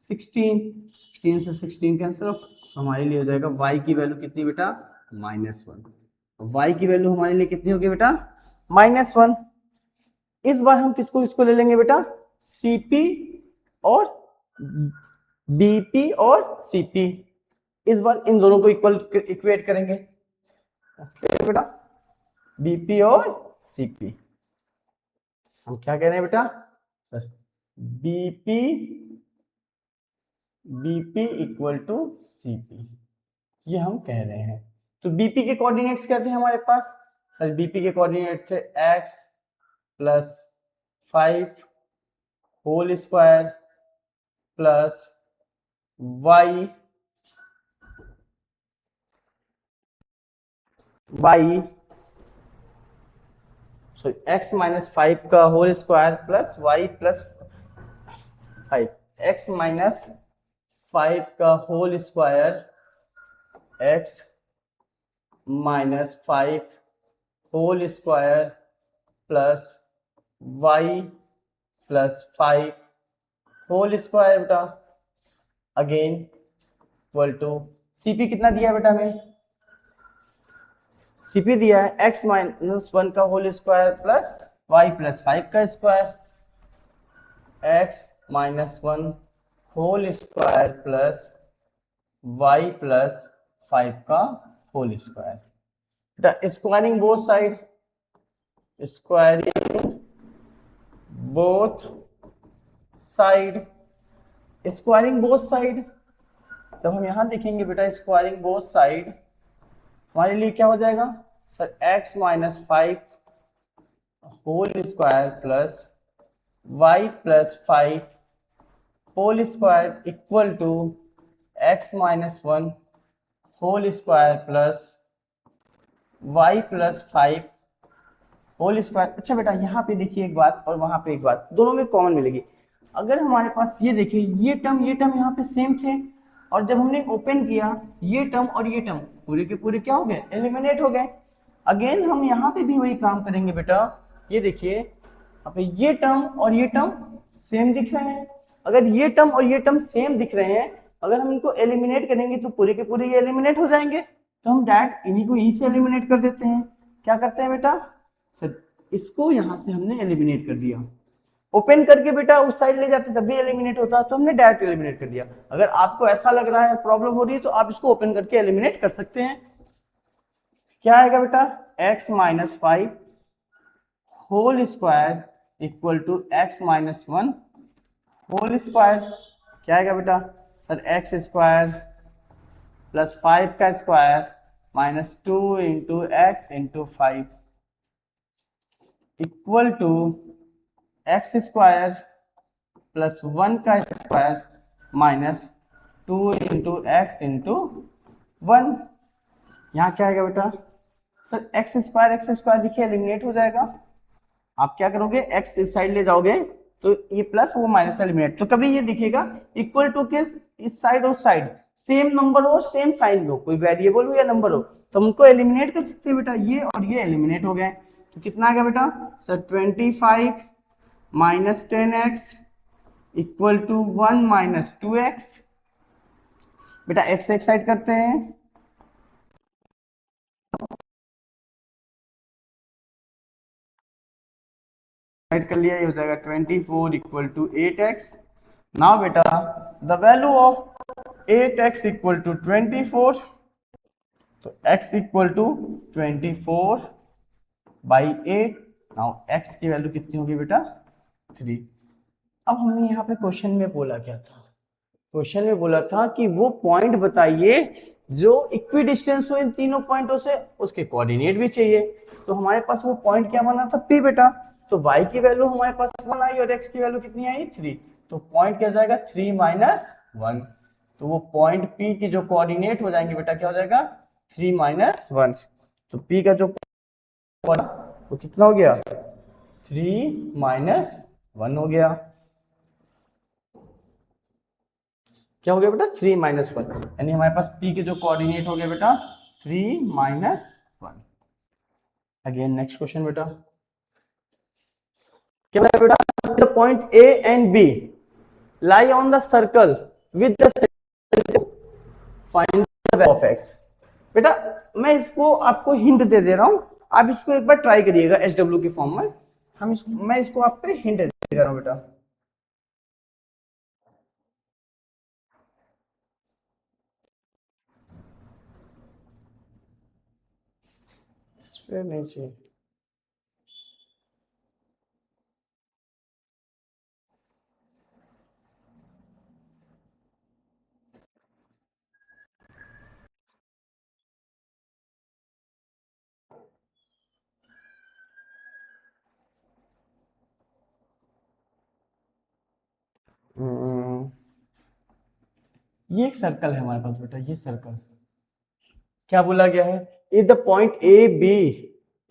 16 से 16 कैंसिल, हमारे लिए हो जाएगा y की वैल्यू कितनी बेटा, -1। y की वैल्यू हमारे लिए कितनी होगी बेटा, -1। इस बार हम किसको ले लेंगे बेटा, CP और BP और CP, इस बार इन दोनों को इक्वेट करेंगे। ओके बेटा, BP और CP हम क्या कह रहे हैं बेटा sir, BP equal to CP, ये हम कह रहे हैं। तो BP के कोऑर्डिनेट्स क्या थे हमारे पास सर, BP के कोऑर्डिनेट थे x plus 5 whole square plus y sorry x minus 5 का whole square plus y plus 5, x minus 5 का whole square x minus 5 whole square plus y plus 5 whole square बेटा again equal to CP कितना दिया है बेटा हमें, CP दिया है x माइनस 1 का whole square plus y plus 5 का square, x minus 1 whole square plus y plus 5 का होल स्क्वायर। बेटा squaring both side, squaring both side, squaring both side. जब हम यहां देखेंगे बेटा स्क्वायरिंग बोथ साइड, हमारे लिए क्या हो जाएगा sir, x minus 5 whole square plus y plus 5 whole square equal to x minus 1 whole square plus y plus 5 whole square. अच्छा बेटा यहाँ पे देखिए एक बात और वहां पे एक बात, दोनों में कॉमन मिलेगी। अगर हमारे पास ये देखिए ये टर्म यहाँ पे सेम थे, और जब हमने ओपन किया ये टर्म और ये टर्म पूरे के पूरे क्या हो गए, एलिमिनेट हो गए। अगेन हम यहाँ पे भी वही काम करेंगे बेटा, ये देखिए यहाँ पे ये टर्म और ये टर्म सेम दिख रहे हैं। अगर ये टर्म और ये टर्म सेम दिख रहे हैं, अगर हम इनको एलिमिनेट करेंगे तो पूरे के पूरे ये एलिमिनेट हो जाएंगे। तो हम डायरेक्ट इन्हीं को यहीं से एलिमिनेट कर देते हैं। क्या करते हैं बेटा सर, इसको यहां से हमने एलिमिनेट कर दिया। ओपन करके बेटा उस साइड ले जाते तब भी एलिमिनेट होता, तो हमने डायरेक्ट एलिमिनेट कर दिया। अगर आपको ऐसा लग रहा है प्रॉब्लम हो रही है तो आप इसको ओपन करके एलिमिनेट कर सकते हैं। क्या आएगा बेटा, x minus 5 whole square equal to x minus 1 whole square. क्या आएगा बेटा सर, x स्क्वायर प्लस 5 का square minus 2 into x into 5 equal to x square plus 1 का square minus 2 into x into 1। यहाँ क्या आएगा बेटा सर, एक्स स्क्वायर देखिए एलिमिनेट हो जाएगा। आप क्या करोगे, एक्स इस साइड ले जाओगे तो ये प्लस वो माइनस एलिमिनेट। तो कभी ये दिखेगा इक्वल टू के इस साइड उस साइड सेम नंबर हो सेम साइन लो, कोई वेरिएबल हो या नंबर हो तो उनको एलिमिनेट कर सकते हैं बेटा। ये और ये एलिमिनेट हो गए तो कितना आ गया बेटा sir, 25 minus 10x equal to 1 minus 2x। बेटा x एक साइड करते हैं, साइड कर लिया, ये हो जाएगा 24 इक्वल टू 8x। नाउ बेटा the value of 8x equal to 24, तो x equal to 24 by 8। Now x की वैल्यू कितनी होगी बेटा 3। अब हमने यहाँ पे क्वेश्चन में बोला क्या था, क्वेश्चन में बोला था कि वो पॉइंट बताइए जो इक्वी डिस्टेंस हो इन तीनों पॉइंटों से, उसके कोऑर्डिनेट भी चाहिए। तो हमारे पास वो पॉइंट क्या बना था, P बेटा। तो y की वैल्यू हमारे पास 1 आई और x की वैल्यू कितनी आई 3, तो पॉइंट क्या जाएगा 3 माइनस 1। तो वो पॉइंट P की जो कोऑर्डिनेट हो जाएंगे बेटा क्या हो जाएगा 3 माइनस 1। तो P का जो वो कितना हो गया 3 माइनस 1 हो गया। क्या हो गया बेटा 3 माइनस 1, यानी हमारे पास P के जो कोऑर्डिनेट हो गया बेटा 3 माइनस 1। अगेन नेक्स्ट क्वेश्चन बेटा, क्या बेटा the point A and B lie on the circle with the center, find the value of x। बेटा मैं इसको आपको हिंट दे दे रहा हूं, आप इसको एक बार ट्राई करिएगा SW के फॉर्म में। मैं इसको आप पे हिंट दे रहा हूं बेटा। स्फीयर नहीं चाहिए, ये एक सर्कल है हमारे पास बेटा, ये सर्कल क्या बोला गया है, if the point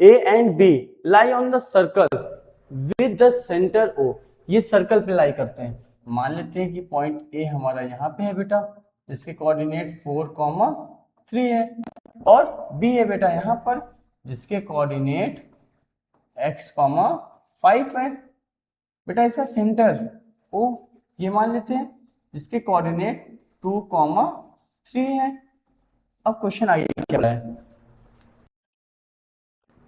A and B lie on the circle with the centre O, ये सर्कल पे लाई करते हैं। मान लेते हैं कि पॉइंट ए हमारा यहाँ पे है बेटा, जिसके कोऑर्डिनेट 4,3 है, और बी है बेटा यहाँ पर, जिसके कोऑर्डिनेट x, 5 है। बेटा इसका सेंटर ओ ये मान लेते हैं, जिसके कोऑर्डिनेट 2, 3 है। अब क्वेश्चन आगे क्या है,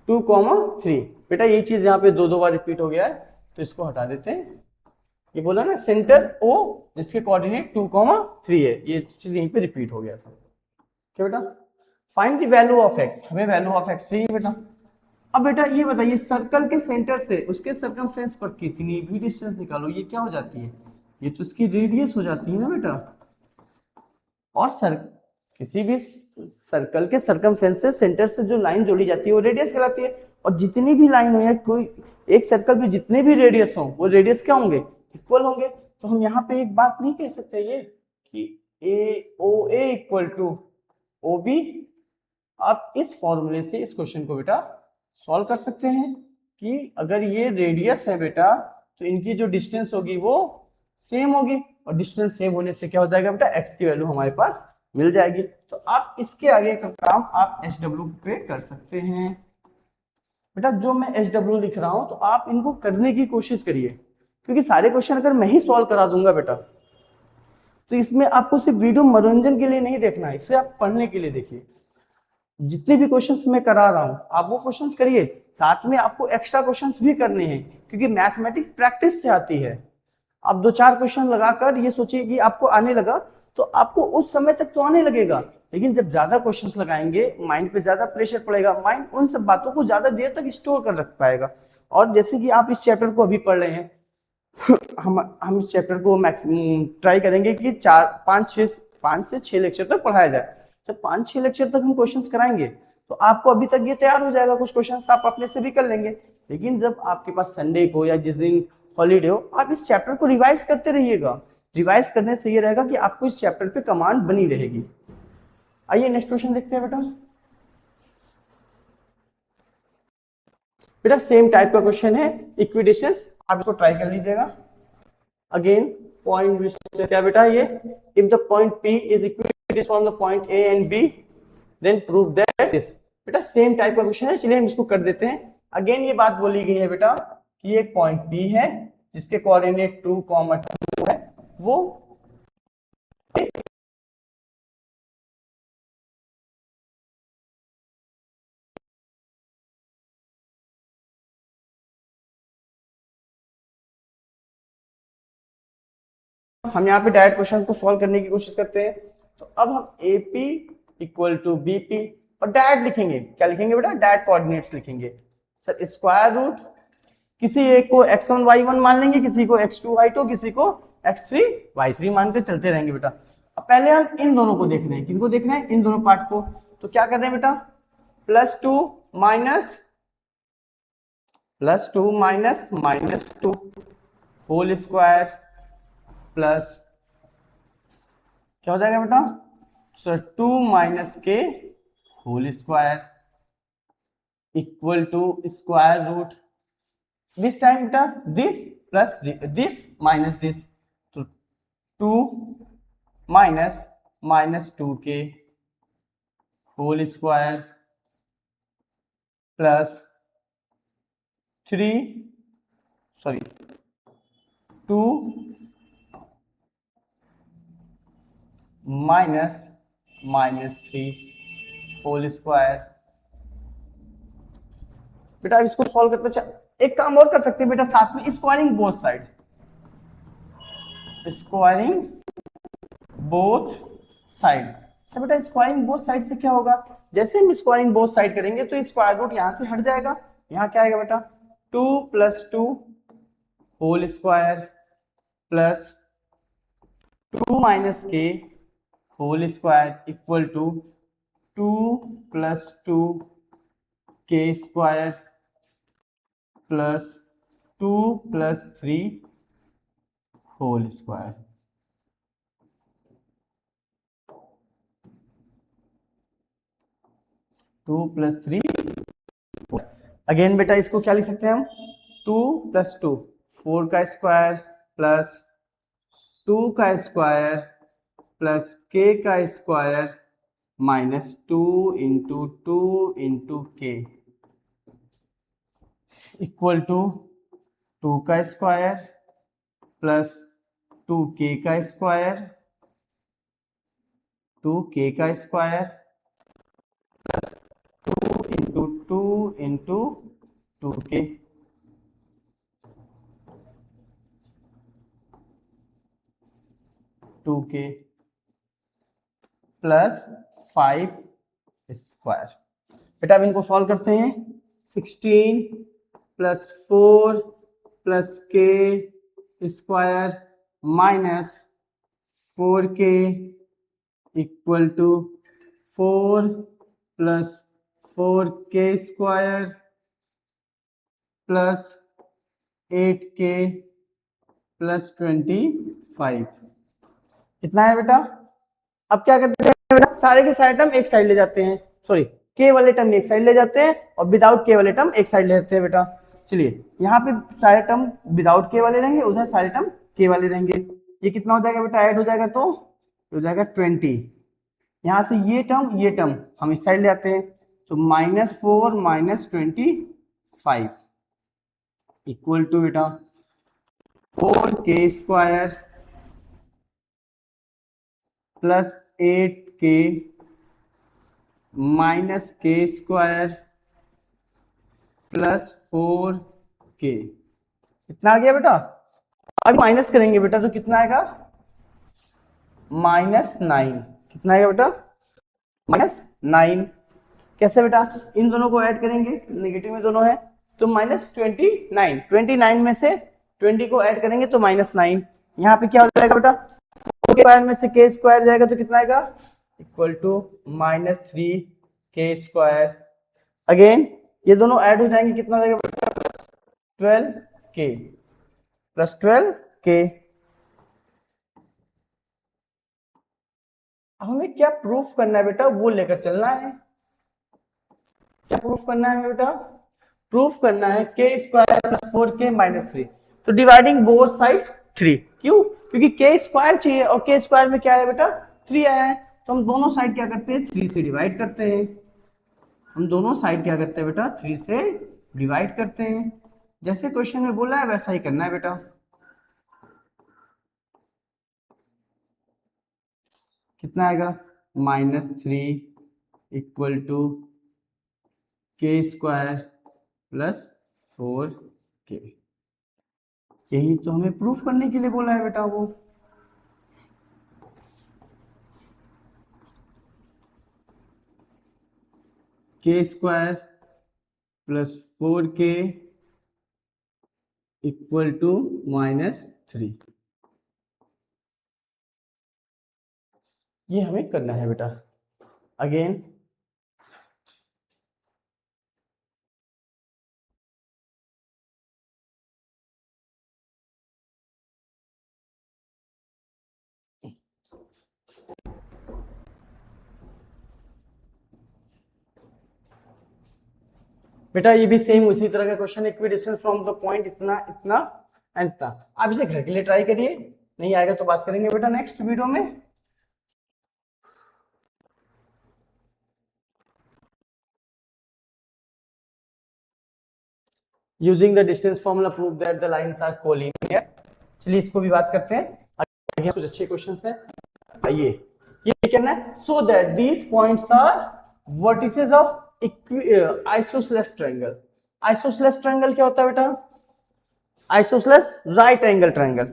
2, 3। बेटा ये चीज यहाँ पे दो बार रिपीट हो गया है, तो इसको हटा देते हैं। ये बोला ना सेंटर O जिसके कोऑर्डिनेट 2, 3 है, ये चीज यहीं पे रिपीट हो गया था। क्या बेटा, find the value of x, हमें वैल्यू ऑफ x चाहिए बेटा। अब बेटा ये बताइए, सर्कल के सेंटर से उसके सर्कमफ्रेंस पर कितनी भी डिस्टेंस निकालो, ये क्या हो जाती है, ये तो उसकी रेडियस हो जाती है ना बेटा। और किसी भी सर्कल के सर्कमफ्रेंस से सेंटर से जो लाइन जोड़ी जाती है वो रेडियस कहलाती है। और जितनी भी लाइन हो या कोई एक सर्कल में जितने भी रेडियस हो, वो रेडियस क्या होंगे, इक्वल होंगे। तो हम यहाँ पे एक बात नहीं कह सकते ये कि AOA इक्वल टू OB। आप इस फॉर्मूले से इस क्वेश्चन को बेटा सॉल्व कर सकते हैं कि अगर ये रेडियस है बेटा, तो इनकी जो डिस्टेंस होगी वो सेम होगी, और डिस्टेंस सेम होने से क्या हो जाएगा बेटा, x की वैल्यू हमारे पास मिल जाएगी। तो आप इसके आगे का काम आप SW पे कर सकते हैं। बेटा जो मैं SW लिख रहा हूं, तो आप इनको करने की कोशिश करिए, क्योंकि सारे क्वेश्चन अगर मैं ही सॉल्व करा दूंगा बेटा, तो इसमें आपको सिर्फ वीडियो मनोरंजन के लिए नहीं देखना है, इसे आप पढ़ने के लिए देखिए। जितने भी क्वेश्चंस मैं करा रहा हूं, आप वो क्वेश्चंस करिए, साथ में आपको एक्स्ट्रा क्वेश्चंस भी करने हैं, क्योंकि मैथमेटिक्स प्रैक्टिस से आती है। आप 2-4 क्वेश्चन लगाकर ये सोचिए कि आपको आने लगा, तो आपको उस समय तक तो आने लगेगा, लेकिन जब ज्यादा क्वेश्चंस लगाएंगे, माइंड पे ज्यादा प्रेशर पड़ेगा, माइंड उन सब बातों को ज्यादा देर तक स्टोर कर रख पाएगा। और जैसे कि आप इस चैप्टर को अभी पढ़ रहे हैं, हम इस चैप्टर को मैक्सिमम ट्राई करेंगे कि 5 से 6 लेक्चर तक पढ़ाया जाए। जब 5-6 लेक्चर तक हम क्वेश्चंस कराएंगे, तो आपको अभी तक ये तैयार हो जाएगा, कुछ क्वेश्चंस आप अपने से भी कर लेंगे। लेकिन जब आपके पास संडे को या जिस दिन हॉलीडे हो, आप इस चैप्टर को रिवाइज करते रहिएगा। रिवाइज करने से ये रहेगा कि आपको इस चैप्टर पे कमांड बनी रहेगी। आइए नेक्स्ट क्वेश्चन देखते हैं बेटा। बेटा सेम टाइप का क्वेश्चन है, इक्विडिस्टेंस, आप इसको ट्राई कर लीजिएगा। अगेन पॉइंट क्या बेटा, ये if the point P is equidistance from the point A and B, then prove that this. बेटा सेम टाइप का क्वेश्चन है, चलिए हम इसको कर देते हैं। अगेन ये बात बोली गई है बेटा कि एक पॉइंट P है जिसके कोऑर्डिनेट 2, 2 है, वो हम यहाँ पे डायरेक्ट क्वेश्चन को सॉल्व करने की कोशिश करते हैं। तो अब हम AP इक्वल टू BP, और डायरेक्ट लिखेंगे, क्या लिखेंगे बेटा, डायरेक्ट कोऑर्डिनेट्स लिखेंगे। सर स्क्वायर रूट, किसी एक को x1 y1 मान लेंगे, किसी को x2 y2, किसी को x3 y3 मानकर चलते रहेंगे बेटा। अब पहले हम इन दोनों को देख रहे हैं, किनको देख रहे हैं, इन दोनों पार्ट को। तो क्या कर रहे हैं बेटा, +2 माइनस -2 होल स्क्वायर प्लस क्या हो जाएगा बेटा, sir 2 - k whole square equal to square root, this time बेटा this plus this minus this, तो 2 -2k whole square plus 2 -3 whole square. बेटा इसको सॉल्व करते एक काम और कर सकते हैं बेटा, साथ में स्क्वायरिंग बोथ साइड, अच्छा बेटा स्क्वायरिंग बोथ साइड से क्या होगा, जैसे हम स्क्वायरिंग बोथ साइड करेंगे तो स्क्वायर रूट यहां से हट जाएगा, यहां क्या आएगा बेटा, 2 + 2 whole square plus 2 - k whole square equal to 2 + 2 k square plus 2 + 3 whole square. Two plus 3, again बेटा इसको क्या लिख सकते हैं हम, 2 + 2 4 का स्क्वायर प्लस 2 का स्क्वायर प्लस k का square minus 2 into 2 into k equal to 2 का स्क्वायर प्लस 2k का स्क्वायर 2k का square 2 into 2 into 2k 2k plus 5 square. बेटा अब इनको सॉल्व करते हैं। 16 plus 4 plus k square minus 4k equal to 4 plus 4k square plus 8k plus 25। इतना है बेटा। अब क्या करते हैं बेटा, सारे के सारे टर्म एक साइड ले जाते हैं, सॉरी के वाले टर्म एक साइड ले जाते हैं और विदाउट के वाले टर्म एक साइड ले जाते हैं बेटा। चलिए यहाँ पे सारे टर्म विदाउट के वाले रहेंगे, उधर सारे टर्म के वाले रहेंगे। ये कितना हो जाएगा बेटा, ऐड हो जाएगा तो हो जाएगा 20। यहाँ से ये टर्म हम इस साइड ले आते हैं तो -4 माइनस 25 इक्वल टू बेटा 4k square plus 8k minus k square plus 4k। इतना आ गया बेटा। अब माइनस करेंगे बेटा तो कितना आएगा, -9। कितना आएगा बेटा, -9। कैसे बेटा, इन दोनों को ऐड करेंगे, नेगेटिव में दोनों है तो -29। 29 में से 20 को ऐड करेंगे तो -9। यहाँ पे क्या हो जाएगा बेटा, स्क्वायर में से k स्क्वायर जाएगा तो कितना आएगा, equal to -3k square. Again ये दोनों ऐड हो जाएंगे, कितना हो जाएगा, 12k प्लस 12k। हमें क्या प्रूफ करना है बेटा, वो लेकर चलना है। क्या प्रूफ करना है बेटा, प्रूफ करना है k square plus 4k minus 3। तो डिवाइडिंग बोथ साइड 3। क्यों, क्योंकि k स्क्वायर चाहिए और k स्क्वायर में क्या है बेटा, 3 आया है। तो हम दोनों साइड क्या करते हैं, 3 से डिवाइड करते हैं। हम दोनों साइड क्या करते हैं बेटा, 3 से डिवाइड करते हैं। जैसे क्वेश्चन में बोला है वैसा ही करना है बेटा। कितना आएगा, -3 equal to k square plus 4k। यही तो हमें प्रूफ करने के लिए बोला है बेटा वो। k square plus 4k equal to -3। ये हमें करना है बेटा। अगेन बेटा ये भी सेम उसी तरह का question, equi distance from the point इतना इतना एंड इतना। आप इसे घर के लिए ट्राई करिए, नहीं आएगा तो बात करेंगे बेटा नेक्स्ट वीडियो में। Using the distance formula prove that the lines are collinear. चलिए इसको भी बात करते हैं। आगे कुछ अच्छे क्वेश्चंस हैं। आइए ये कहना है, so that these points are vertices of isosceles triangle. Isosceles triangle क्या होता है बेटा, isosceles right angle triangle.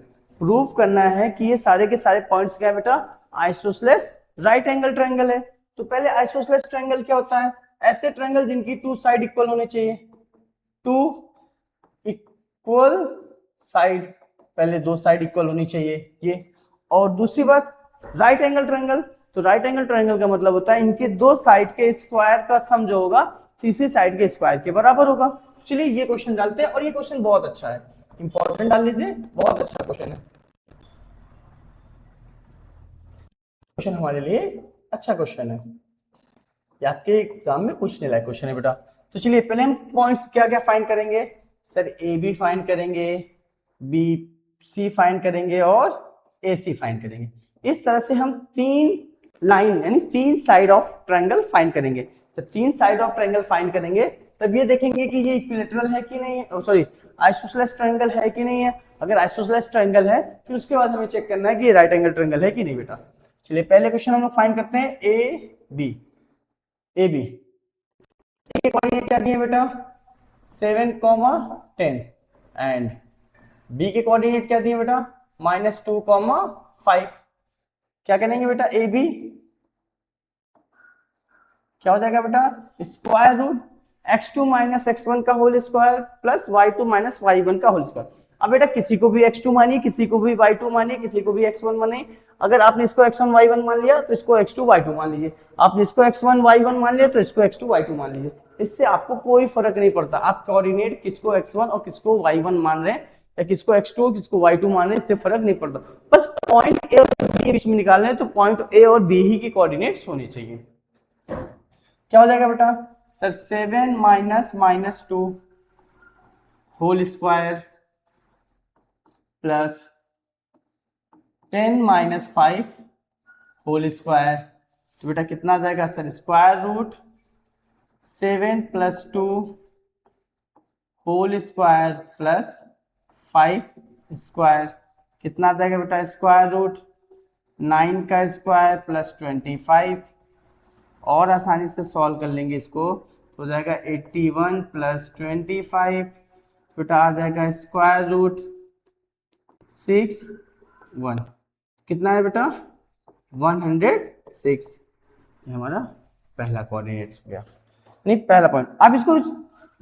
Proof करना है कि ये सारे के सारे पॉइंट्स क्या है बेटा, आइसोसेलेस राइट एंगल ट्रायंगल है। तो पहले आइसोसेलेस ट्रायंगल क्या होता है, ऐसे ट्रायंगल जिनकी 2 साइड इक्वल होने चाहिए। 2 इक्वल साइड, पहले 2 साइड इक्वल होनी चाहिए ये। और दूसरी बात राइट एंगल ट्रायंगल, तो राइट एंगल ट्रायंगल का मतलब होता है इनके 2 साइड के स्क्वायर का सम जो होगा तीसरी साइड के स्क्वायर के बराबर होगा। चलिए ये क्वेश्चन डालते हैं, और ये क्वेश्चन बहुत अच्छा है, इंपॉर्टेंट डाल लीजिए, बहुत अच्छा क्वेश्चन है। क्वेश्चन हमारे लिए अच्छा क्वेश्चन है, ये आपके एग्जाम में पूछने लायक क्वेश्चन है बेटा। तो चलिए पहले हम पॉइंट्स क्या क्या फाइंड करेंगे। सर ए बी फाइंड करेंगे, बी सी फाइंड करेंगे और ए सी फाइंड करेंगे। इस तरह से हम तीन लाइन यानी तीन साइड ऑफ ट्रायंगल फाइंड करेंगे। जब तीन साइड ऑफ ट्रायंगल फाइंड करेंगे तब ये देखेंगे कि ये इक्विलेटरल है कि नहीं है, सॉरी आइसोसेलेस ट्रायंगल है कि नहीं है। अगर आइसोसेलेस ट्रायंगल है फिर उसके बाद हमें चेक करना है कि ये राइट एंगल ट्रायंगल है कि नहीं बेटा। चलिए पहले क्वेश्चन हम लोग फाइंड करते हैं ए बी। ए बी के कोऑर्डिनेट क्या दिए बेटा 7, 10 एंड बी के कोऑर्डिनेट क्या दिए बेटा -2, 5। क्या करेंगे बेटा ए बी क्या हो जाएगा बेटा square root x2 minus x1 का whole square plus y2 minus y1 का होल स्क्वायर। अब बेटा किसी को भी x2 मानिए, किसी को भी y2 मानिए, किसी को भी x1 मानिए। अगर आपने इसको x1 y1 मान लिया तो इसको x2 y2 मान लीजिए, आपने इसको x1 y1 मान लिया तो इसको x2 y2 मान लीजिए। इससे आपको कोई फर्क नहीं पड़ता आप कोऑर्डिनेट किसको x1 और किसको y1 मान रहे हैं या किसको x2 किसको y2 मान रहे हैं, इससे फर्क नहीं पड़ता। बस पॉइंट ए और बी के बीच में निकालना है तो पॉइंट ए और बी ही की कोऑर्डिनेट्स होनी चाहिए। क्या हो जाएगा बेटा sir 7 minus 2 whole square plus 10 minus 5 whole square. तो बेटा कितना आ जाएगा sir square root 7 plus 2 whole square plus 5 square. कितना आ जाएगा बेटा स्क्वायर रूट 9 का स्क्वायर प्लस 25। और आसानी से सॉल्व कर लेंगे इसको तो हो जाएगा 81 प्लस 25 बेटा आ जाएगा स्क्वायर रूट 1। कितना है बेटा 106। ये हमारा पहला कोऑर्डिनेट हो गया, नहीं पहला पॉइंट। आप इसको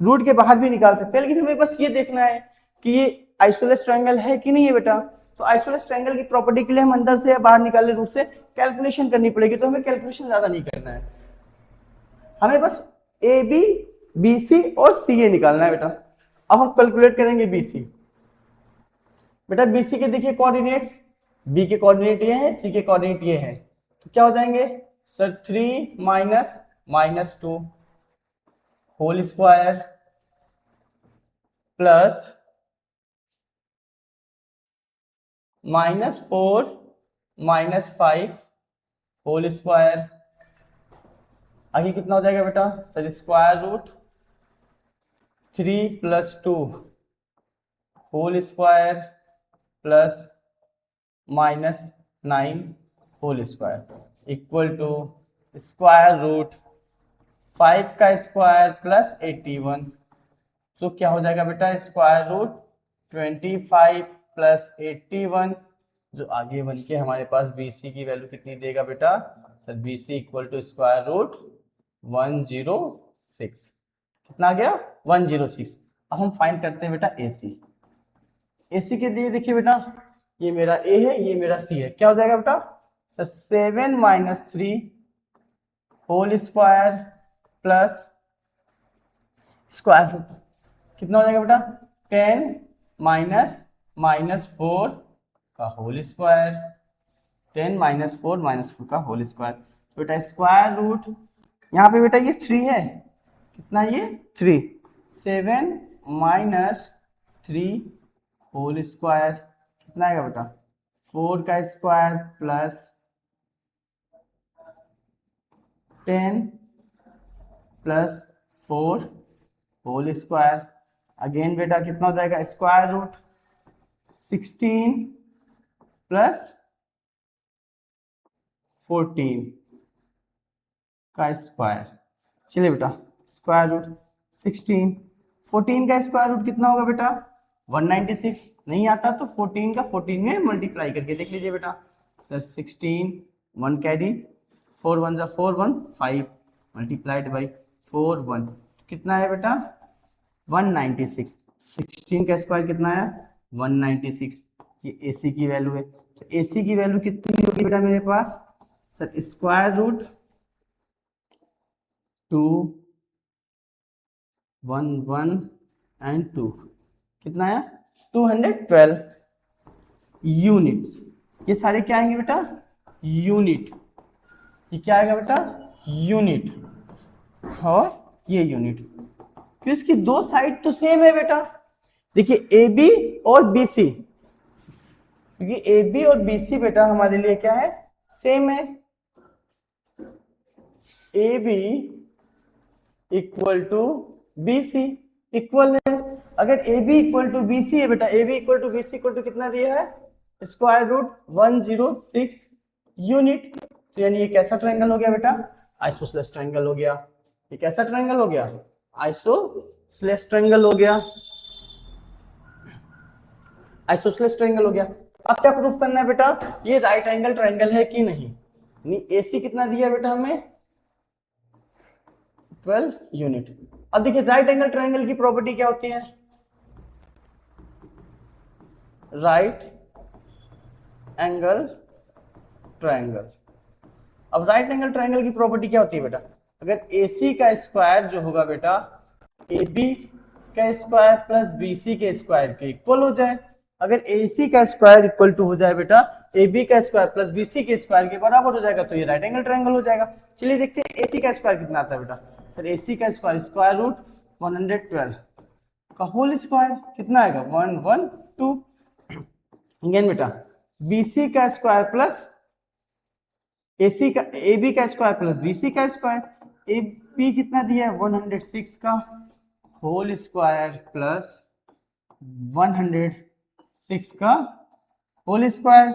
रूट के बाहर भी निकाल सकते हैं लेकिन हमें बस ये देखना है कि ये आइसोसेलेस ट्रायंगल है कि नहीं है बेटा। तो आइसोसेलेस ट्रायंगल की प्रॉपर्टी के लिए हम अंदर से या बाहर निकाले रूट से कैलकुलेशन करनी पड़ेगी, तो हमें कैलकुलेशन ज्यादा नहीं करना है, हमें बस ए बी बी सी और सी ए निकालना है बेटा। अब हम कैलकुलेट करेंगे बी सी। बेटा बी सी के देखिए कोऑर्डिनेट्स, बी के कोऑर्डिनेट ये है, सी के कोऑर्डिनेट ये है, तो क्या हो जाएंगे sir 3 minus 2 whole square plus -4 -5 whole square. आगे कितना हो जाएगा बेटा sir square root 3 plus 2 whole square plus -9 whole square equal to square root 5 का स्क्वायर प्लस 81। तो क्या हो जाएगा बेटा स्क्वायर रूट 25 प्लस 81 जो आगे बन के हमारे पास BC की वैल्यू कितनी देगा बेटा sir BC equal to square root 106। कितना आ गया 106। अब हम फाइंड करते हैं बेटा AC। AC के लिए देखिए बेटा ये मेरा A है ये मेरा C है, क्या हो जाएगा बेटा sir 7 minus 3 whole square plus square root कितना हो जाएगा बेटा 10 -4 का होल स्क्वायर 10 -4 का होल स्क्वायर। बेटा स्क्वायर रूट यहाँ पे बेटा ये 3 है, कितना ये 3 7 -3 होल स्क्वायर कितना आएगा बेटा 4 का square plus 10 plus 4 whole square. Again बेटा कितना हो जाएगा स्क्वायर रूट 16 प्लस 14 का स्क्वायर। चलिए बेटा स्क्वायर रूट 16 14 का स्क्वायर रूट कितना होगा बेटा 196। नहीं आता तो 14 का 14 में मल्टीप्लाई करके देख लीजिए बेटा सर 16 1 कैरी 4 1 जा 4 1 5 मल्टीप्लाइड बाई 4 1 कितना है बेटा 196। 16 का स्क्वायर कितना है 196। ये AC की वैल्यू है, तो AC की वैल्यू कितनी होगी बेटा मेरे पास सर स्क्वायर रूट 2 1 1 एंड 2 कितना है 212 यूनिट्स। ये सारे क्या आएंगे बेटा यूनिट, ये क्या आएगा बेटा यूनिट और ये यूनिट, क्योंकि इसकी दो साइड तो सेम है बेटा। देखिए AB और BC क्योंकि ए बी और बी सी बेटा हमारे लिए क्या है, सेम है। A B equal to B C equal है। अगर A B equal to B C है बेटा, A B equal to B C equal to कितना दिया है, स्क्वायर रूट 106 यूनिट। तो यानी ये कैसा ट्रायंगल हो गया बेटा, आइसोसेलेस ट्रायंगल हो गया। ये कैसा ट्रायंगल हो गया, आइसोसेलेस ट्रायंगल हो गया, आइसोसेलेस ट्रायंगल हो गया। अब क्या प्रूफ करना है बेटा, ये राइट एंगल ट्रायंगल है कि नहीं। एसी कितना दिया है बेटा हमें, 12 यूनिट। अब देखिए राइट एंगल ट्रायंगल की प्रॉपर्टी क्या होती है, राइट एंगल ट्रायंगल। अब राइट एंगल ट्रायंगल की प्रॉपर्टी क्या होती है बेटा, अगर AC का स्क्वायर जो होगा बेटा AB का स्क्वायर प्लस BC के स्क्वायर के इक्वल हो जाए। अगर AC का स्क्वायर इक्वल टू हो जाए बेटा AB का स्क्वायर प्लस BC के स्क्वायर के बराबर हो जाएगा, तो ये राइट एंगल ट्रायंगल हो जाएगा। चलिए देखते हैं AC का स्क्वायर कितना आता है बेटा। सर AC का स्क्वायर स्क्वायर रूट 112 का होल स्क्वायर कितना आएगा, 112। अगेन बेटा BC का स्क्वायर प्लस AC का AB का स्क्वायर प्लस BC का स्क्वायर, AB कितना दिया है 106 का होल स्क्वायर प्लस 106 का होल स्क्वायर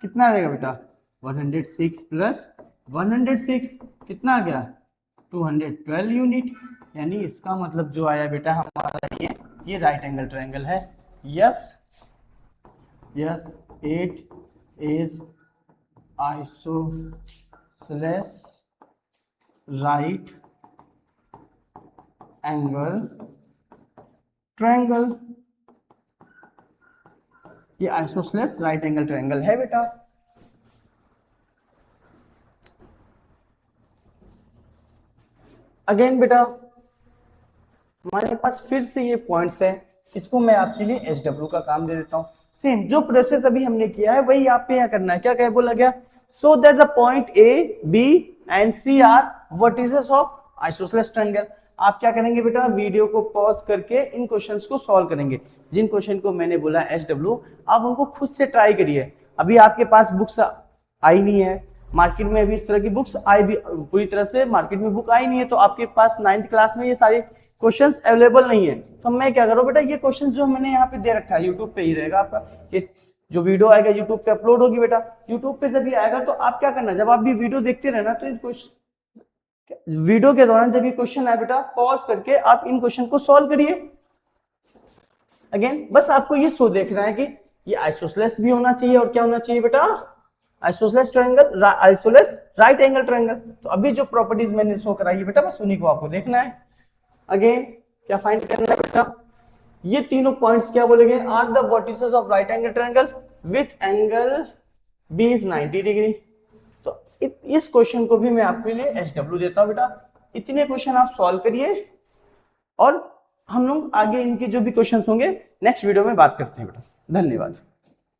कितना आ जाएगा बेटा, 106 प्लस 106 कितना आ गया, 212 यूनिट। यानी इसका मतलब जो आया बेटा हमारा ये राइट एंगल ट्रायंगल है। Yes yes, it is isosceles right angle triangle. ये आइसोसेलेस राइट एंगल ट्रायंगल है बेटा। अगेन बेटा हमारे पास फिर से ये पॉइंट्स है, इसको मैं आपके लिए SW का काम दे देता हूं। सेम जो प्रोसेस अभी हमने किया है वही आप पे यहाँ करना है। क्या क्या बोला गया, so that the point A, B and C are vertices of isosceles triangle. आप क्या करेंगे बेटा, वीडियो को पॉज करके इन क्वेश्चंस को सॉल्व करेंगे। जिन क्वेश्चन को मैंने बोला SW, आप उनको खुद से ट्राई करिए। अभी आपके पास बुक्स आई नहीं है, मार्केट में अभी इस तरह की बुक्स आई भी पूरी तरह से मार्केट में बुक आई नहीं है, तो आपके पास 9th क्लास में ये सारे क्वेश्चंस अवेलेबल नहीं है। तो मैं क्या करूँ बेटा, ये क्वेश्चंस जो मैंने यहाँ पे दे रखा है यूट्यूब पे ही रहेगा आपका, ये जो वीडियो आएगा यूट्यूब पे अपलोड होगी बेटा। यूट्यूब पे जब ये आएगा तो आप क्या करना, जब आप भी वीडियो देखते रहना, तो वीडियो के दौरान जब ये क्वेश्चन आए बेटा, पॉज करके आप इन क्वेश्चन को सॉल्व करिए। अगेन बस आपको ये शो देखना है कि ये आइसोसेलेस भी होना चाहिए, और क्या होना चाहिए बेटा, isosceles triangle, isosceles right angle triangle. तो अभी जो प्रॉपर्टीज मैंने शो कराई है बेटा, बस उन्हीं को आपको देखना है। अगेन क्या फाइंड करना है बेटा, ये तीनों पॉइंट्स क्या बोले गए, are the vertices of right angle triangle with angle B is 90 degree. तो इस क्वेश्चन को भी मैं आपके लिए SW देता हूं बेटा। इतने क्वेश्चन आप सॉल्व करिए, और हम लोग आगे इनके जो भी क्वेश्चंस होंगे नेक्स्ट वीडियो में बात करते हैं बेटा। धन्यवाद।